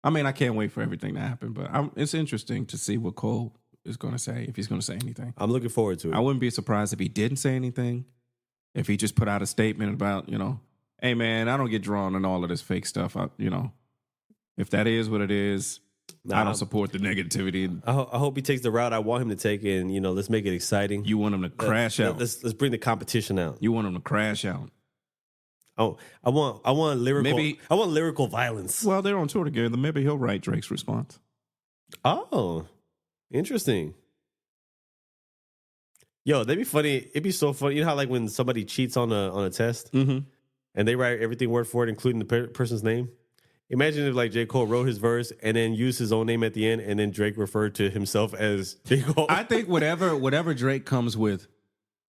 I mean, I can't wait for everything to happen, but it's interesting to see what Cole is going to say, if he's going to say anything. I'm looking forward to it. I wouldn't be surprised if he didn't say anything. If he just put out a statement about, hey, man, I don't get drawn on all of this fake stuff. If that is what it is. I don't support the negativity. I hope he takes the route I want him to take, and let's make it exciting. You want him to crash out. Let's bring the competition out. You want him to crash out. Oh, I want lyrical. I want lyrical violence. Well, they're on tour together. Maybe he'll write Drake's response. Oh, interesting. Yo, that'd be funny. It'd be so funny. You know how like when somebody cheats on a test, and they write everything word for word, including the person's name. Imagine if like J. Cole wrote his verse and then used his own name at the end, and then Drake referred to himself as J. Cole. I think whatever Drake comes with,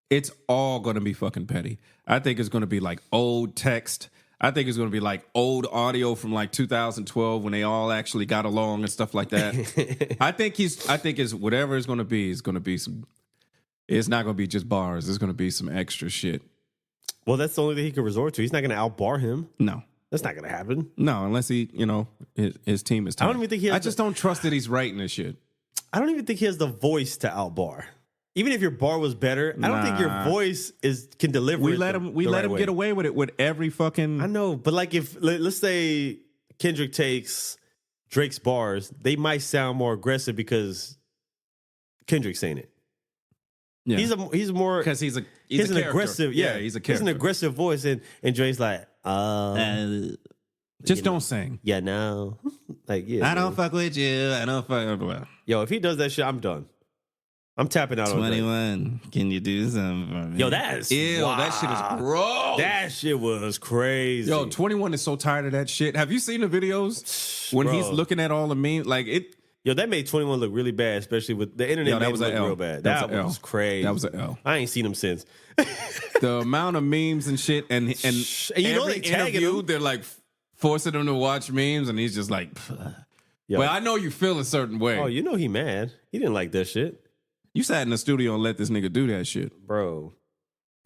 it's all going to be fucking petty. I think it's going to be like old text. I think it's going to be like old audio from like 2012 when they all actually got along and stuff like that. I think it's whatever it's going to be is going to be some. It's not going to be just bars. There's going to be some extra shit. Well, that's the only thing he can resort to. He's not going to outbar him. No. That's not going to happen. No, unless he, his team is tight. I don't even think he has I just don't trust that he's writing this shit. I don't even think he has the voice to outbar. even if your bar was better, I don't think your voice can deliver. We it let him get away with it with every fucking. I know, but like if let's say Kendrick takes Drake's bars, they might sound more aggressive because Kendrick's saying it. Yeah. He's more because he's an aggressive. Yeah, he's a character. He's an aggressive voice, and Drake's like, just don't sing. Yeah, no, like yeah. I don't fuck with you. I don't fuck. Well, Yo, if he does that shit, I'm done. I'm tapping out. 21. Can you do something for me? Yo, that's ew. wow. That shit is gross. That shit was crazy. Yo, 21 is so tired of that shit. Have you seen the videos when he's looking at all the memes? Like it. Yo, that made 21 look really bad, especially with the internet. That was look real bad. That was crazy. That was an L. I ain't seen him since. The amount of memes and shit, and you know every they tagging interview, him. they're like forcing him to watch memes, and he's just like, Yo. well, I know you feel a certain way. Oh, you know he mad. He didn't like that shit. You sat in the studio and let this nigga do that shit. Bro.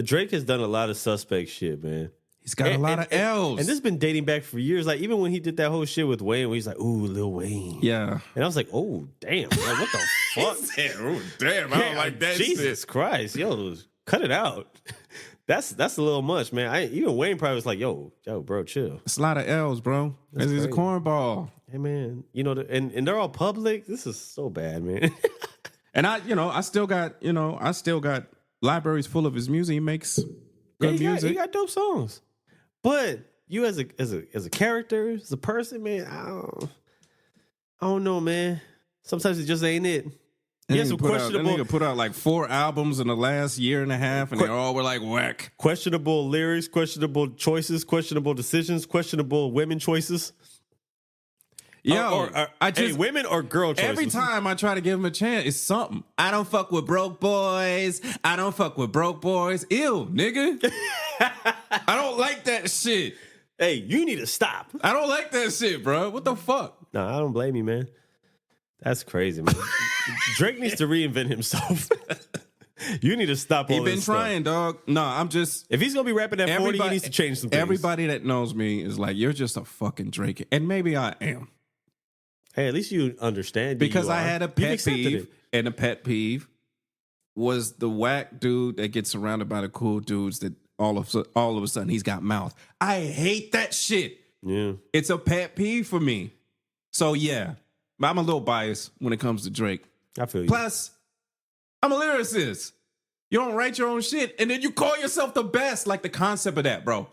Drake has done a lot of suspect shit, man. He's got a lot of L's. And this has been dating back for years. Like, even when he did that whole shit with Wayne, where he's like, ooh, Lil Wayne. Yeah. And I was like, oh, damn. Like, what the fuck? Oh, damn. I don't like that Jesus shit. Christ. Yo, cut it out. That's a little much, man. Even Wayne probably was like, yo, bro, chill. It's a lot of L's, bro. He's a cornball. Hey, man. You know, and they're all public. This is so bad, man. And I still got libraries full of his music. He makes good music. He got dope songs. But you as a character, as a person, man, I don't know, man. Sometimes it just ain't it. He has some questionable. Nigga put out like 4 albums in the last year and a half, and they all were like whack. Questionable lyrics, questionable choices, questionable decisions, questionable women choices. Yo, I just women or girl choices. Every time I try to give him a chance, it's something. I don't fuck with broke boys. I don't fuck with broke boys. Ew, nigga. I don't like that shit. Hey, you need to stop. I don't like that shit, bro. What the fuck? No, I don't blame you, man. That's crazy, man. Drake needs to reinvent himself. You need to stop all this He been trying, dog. No, I'm just... If he's going to be rapping at 40, he needs to change some things. Everybody that knows me is like, you're just a fucking Drake. And maybe I am. Hey, at least you understand. Because I had a pet peeve, and a pet peeve was the whack dude that gets surrounded by the cool dudes that all of a sudden he's got mouth. I hate that shit. Yeah. It's a pet peeve for me. So yeah, I'm a little biased when it comes to Drake. I feel you. Plus, I'm a lyricist. You don't write your own shit, and then you call yourself the best. Like the concept of that, bro.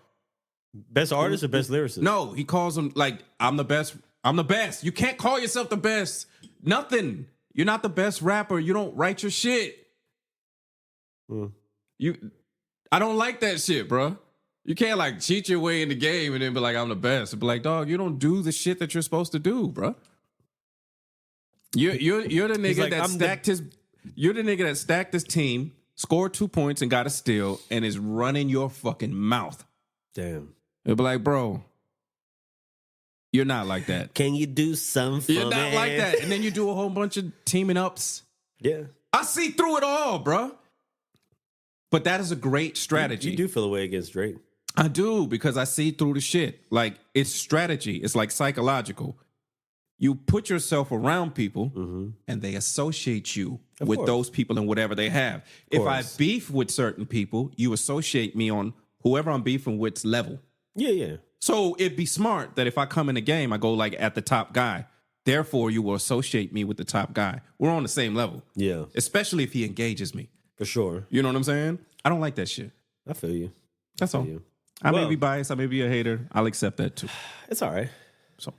Best artist or best lyricist? No, he calls him like, I'm the best. I'm the best. You can't call yourself the best. Nothing. You're not the best rapper. You don't write your shit. I don't like that shit, bro. You can't like cheat your way in the game and then be like, I'm the best. Be like, dog, you don't do the shit that you're supposed to do, bro. You're the nigga like, that stacked his. You're the nigga that stacked his team, scored 2 points and got a steal, and is running your fucking mouth. Damn. It'll be like, bro, you're not like that. Can you do something? You're not like that. And then you do a whole bunch of teaming ups. Yeah. I see through it all, bro. But that is a great strategy. You do feel a way against Drake. I do, because I see through the shit. Like, it's strategy. It's like psychological. You put yourself around people and they associate you with those people and whatever they have. If I beef with certain people, you associate me on whoever I'm beefing with's level. Yeah, yeah. So it'd be smart that if I come in the game, I go like at the top guy. Therefore, you will associate me with the top guy. We're on the same level. Yeah. Especially if he engages me. For sure. You know what I'm saying? I don't like that shit. I feel you. That's all. I may be biased. I may be a hater. I'll accept that too. It's all right. So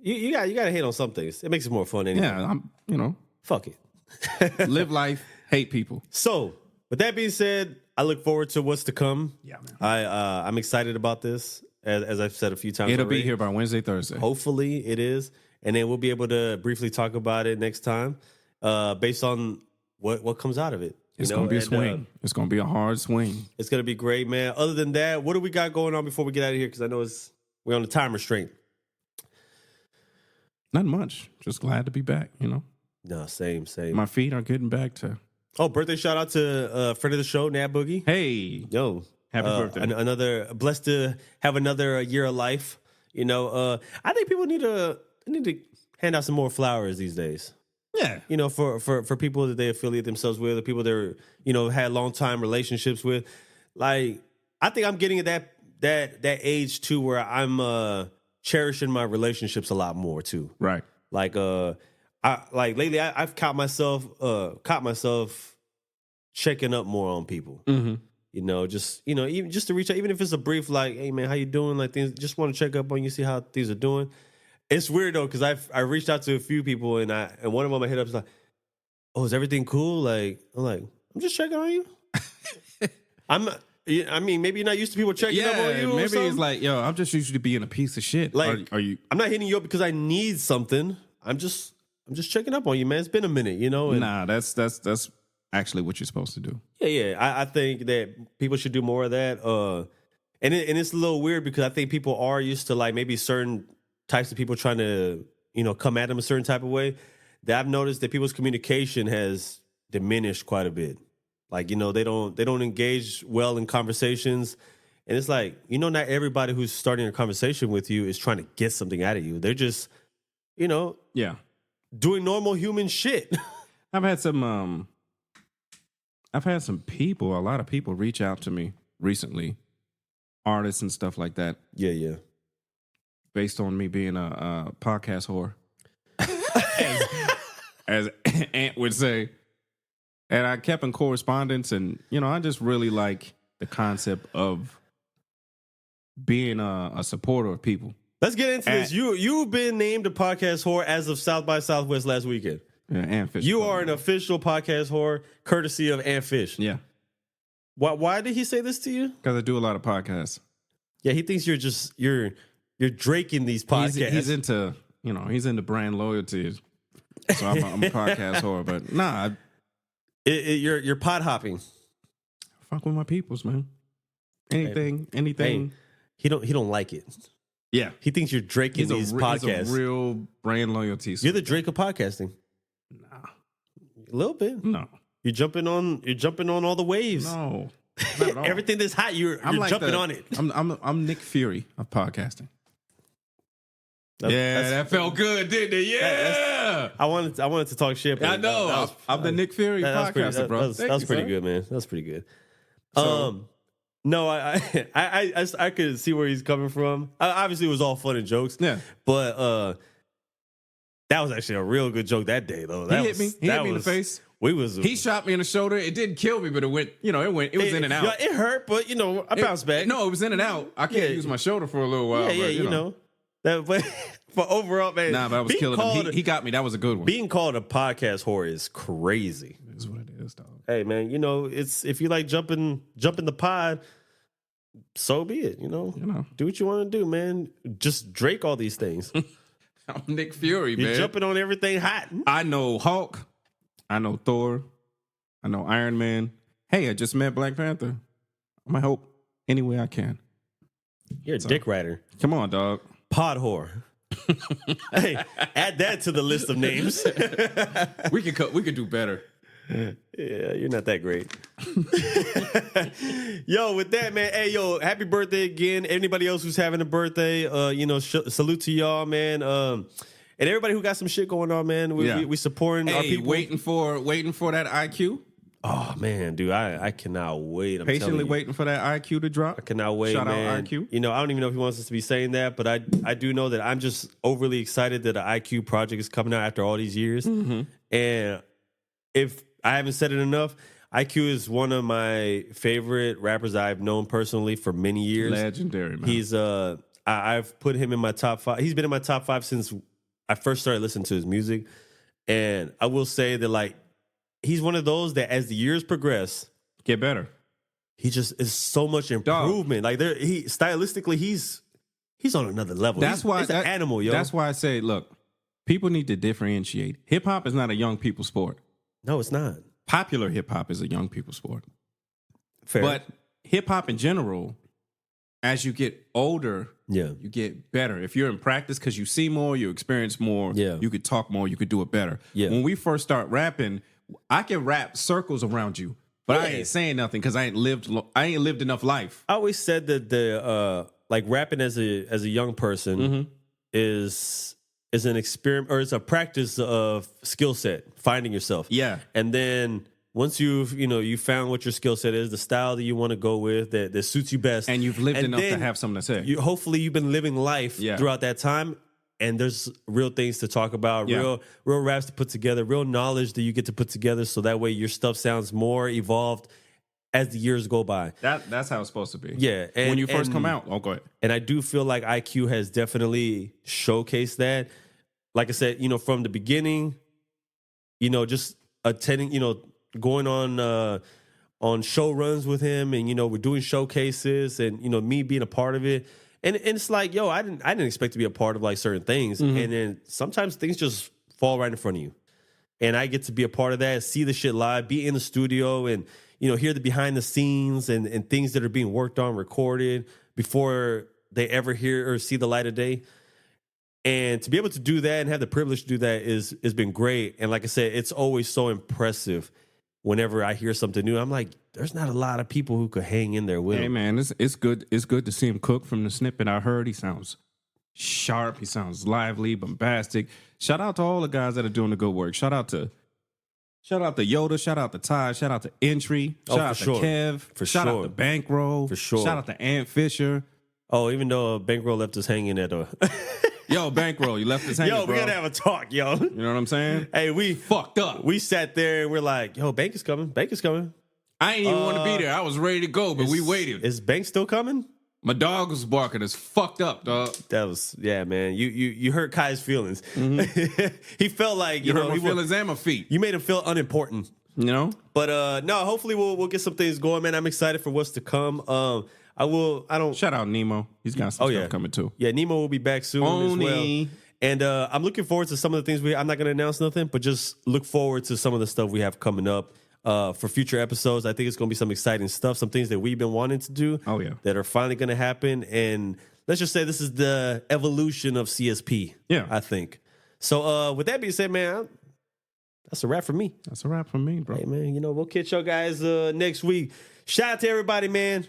you got to hate on some things. It makes it more fun anyway. Yeah, Fuck it. live life, hate people. So, with that being said, I look forward to what's to come. Yeah, man. I'm excited about this. As I've said a few times, It'll be here by Wednesday, Thursday. Hopefully, it is, and then we'll be able to briefly talk about it next time, based on what comes out of it. It's going to be a swing. It's going to be a hard swing. It's going to be great, man. Other than that, what do we got going on before we get out of here? Because I know we're on the time restraint. Not much. Just glad to be back, No, same. My feet are getting back to... Oh, birthday shout out to a friend of the show, Nat Boogie. Hey. Yo. Happy birthday. Blessed to have another year of life. I think people need to hand out some more flowers these days. Yeah. You know, for people that they affiliate themselves with, or people they're, you know, had long time relationships with. Like, I think I'm getting at that age too, where I'm cherishing my relationships a lot more too. Right. Like lately I've caught myself checking up more on people. Mm-hmm. You know, even just to reach out, even if it's a brief, like, hey man, how you doing? Like, things, just want to check up on you, see how things are doing. It's weird though, because I reached out to a few people, and one of them I hit up is like, oh, is everything cool? Like, I'm just checking on you. I mean, maybe you're not used to people checking up on you. Maybe it's like, yo, I'm just used to being a piece of shit. Like, are you? I'm not hitting you up because I need something. I'm just checking up on you, man. It's been a minute, you know. And Nah, that's actually what you're supposed to do. yeah. I think that people should do more of that. And it's a little weird because I think people are used to, like, maybe certain types of people trying to, you know, come at them a certain type of way. That I've noticed that people's communication has diminished quite a bit. Like, you know, they don't engage well in conversations. And it's like, you know, not everybody who's starting a conversation with you is trying to get something out of you. They're just, you know, Yeah. doing normal human shit. I've had some people, a lot of people reach out to me recently, artists and stuff like that, Yeah. based on me being a podcast whore, as Ant would say. And I kept in correspondence, and, you know, I just really like the concept of being a supporter of people. Let's get into this. You've been named a podcast whore as of South by Southwest last weekend. Yeah, Ant Fish. You are an official podcast whore, courtesy of Ant Fish. Yeah, Why did he say this to you? because I do a lot of podcasts. Yeah, he thinks you're draking these podcasts. He's into, you know, he's into brand loyalty. So I'm a podcast whore, but nah, You're pod hopping. fuck with my peoples, man. Anything. Hey, he don't like it. Yeah, He thinks you're draking these podcasts. He's a real brand loyalty. You're the Drake of podcasting. Nah, A little bit. no, You're jumping on all the waves. no, not at all. Everything that's hot, you're like jumping on it. I'm Nick Fury of podcasting. That's- that felt good, didn't it? Yeah, I wanted to talk shit. But I know. I'm the Nick Fury podcaster, bro. That was pretty good, man. That was pretty good. No, I could see where he's coming from. Obviously, it was all fun and jokes. Yeah, but that was actually a real good joke that day, though. He hit me in the face. He shot me in the shoulder. It didn't kill me, but it went. You know, it was in and out. Yeah, it hurt, but, you know, I bounced back. No, it was in and out. I can't use my shoulder for a little while. Yeah, but, you know. But overall, man. Nah, but I was killing him. He got me. That was a good one. Being called a podcast whore is crazy. It is what it is, dog. Hey, man, you know, it's if you like jumping the pod, so be it. You know, do what you want to do, man. Just Drake all these things. I'm Nick Fury, man. You're jumping on everything hot. I know Hulk. I know Thor. I know Iron Man. Hey, I just met Black Panther. I'm gonna help any way I can. You're a dick rider. Come on, dog. Pod whore. Hey, add that to the list of names. We could do better. Yeah, you're not that great. Yo, with that, man. Hey, yo, happy birthday again. Anybody else who's having a birthday, you know, salute to y'all, man. And everybody who got some shit going on, man. We supporting our people. waiting for that IQ. Oh man, dude, I cannot wait. I'm Patiently telling you. waiting for that IQ to drop. I cannot wait, Shout man. out IQ. You know, I don't even know if he wants us to be saying that, but I do know that I'm just overly excited that the IQ project is coming out after all these years. Mm-hmm. And if I haven't said it enough, IQ is one of my favorite rappers I've known personally for many years. Legendary, man. He's I've put him in my top 5. He's been in my top 5 since I first started listening to his music. And I will say that, like, he's one of those that as the years progress, get better. He just is so much improvement. Like, stylistically, he's on another level. That's why he's an animal, yo. That's why I say, look, people need to differentiate. Hip hop is not a young people sport. No, it's not. Popular hip hop is a young people sport. Fair. But hip hop in general, as you get older, yeah, you get better. If you're in practice, because you see more, you experience more, yeah, you could talk more, you could do it better. Yeah. When we first start rapping, I can rap circles around you, but I ain't saying nothing because I ain't lived enough life. I always said that the like rapping as a young person is is an experiment, or it's a practice of skill set, finding yourself. Yeah. And then once you found what your skill set is, the style that you want to go with, that suits you best, And you've lived enough to have something to say. hopefully you've been living life Yeah. throughout that time, and there's real things to talk about, Yeah. real raps to put together, real knowledge that you get to put together, so that way your stuff sounds more evolved as the years go by. That's how it's supposed to be. Yeah, when you first and- come out. Oh, go ahead. And I do feel like IQ has definitely showcased that. Like I said, from the beginning, just attending, going on show runs with him, and we're doing showcases, and me being a part of it. And it's like, I didn't expect to be a part of like certain things. Mm-hmm. And then sometimes things just fall right in front of you. And I get to be a part of that, see the shit live, be in the studio, and hear the behind the scenes and things that are being worked on, recorded before they ever hear or see the light of day. And to be able to do that and have the privilege to do that has been great. And like I said, it's always so impressive whenever I hear something new. I'm like, there's not a lot of people who could hang in there with Hey him. man, it's good. It's good to see him cook. From the snippet I heard, he sounds sharp. He sounds lively, bombastic. Shout out to all the guys that are doing the good work. Shout out to Yoda. Shout out to Ty. Shout out to Entry. Shout out to sure. Kev. Shout out to Bankroll. For sure. Shout out to Ant Fisher. Oh, even though Bankroll left us hanging at a... Yo, Bankroll, you left us hanging, Yo, we bro. gotta have a talk, yo. You know what I'm saying? Hey, we Fucked up. We sat there and we're like, yo, Bank is coming. Bank is coming. I ain't even want to be there. I was ready to go, but we waited. Is Bank still coming? My dog was barking. It's fucked up, dog. That was, yeah, man. You hurt Kai's feelings. He felt like, You hurt my he feelings and my feet. you made him feel unimportant. You know? But no, hopefully we'll get some things going, man. I'm excited for what's to come. Shout out Nemo. He's got some stuff coming too. Yeah, Nemo will be back soon as well. And I'm looking forward to some of the things I'm not going to announce nothing, but just look forward to some of the stuff we have coming up for future episodes. I think it's going to be some exciting stuff, some things that we've been wanting to do. Oh, yeah. That are finally going to happen. And let's just say this is the evolution of CSP. Yeah. I think. So with that being said, man, that's a wrap for me. That's a wrap for me, bro. Hey, man, we'll catch y'all guys next week. Shout out to everybody, man.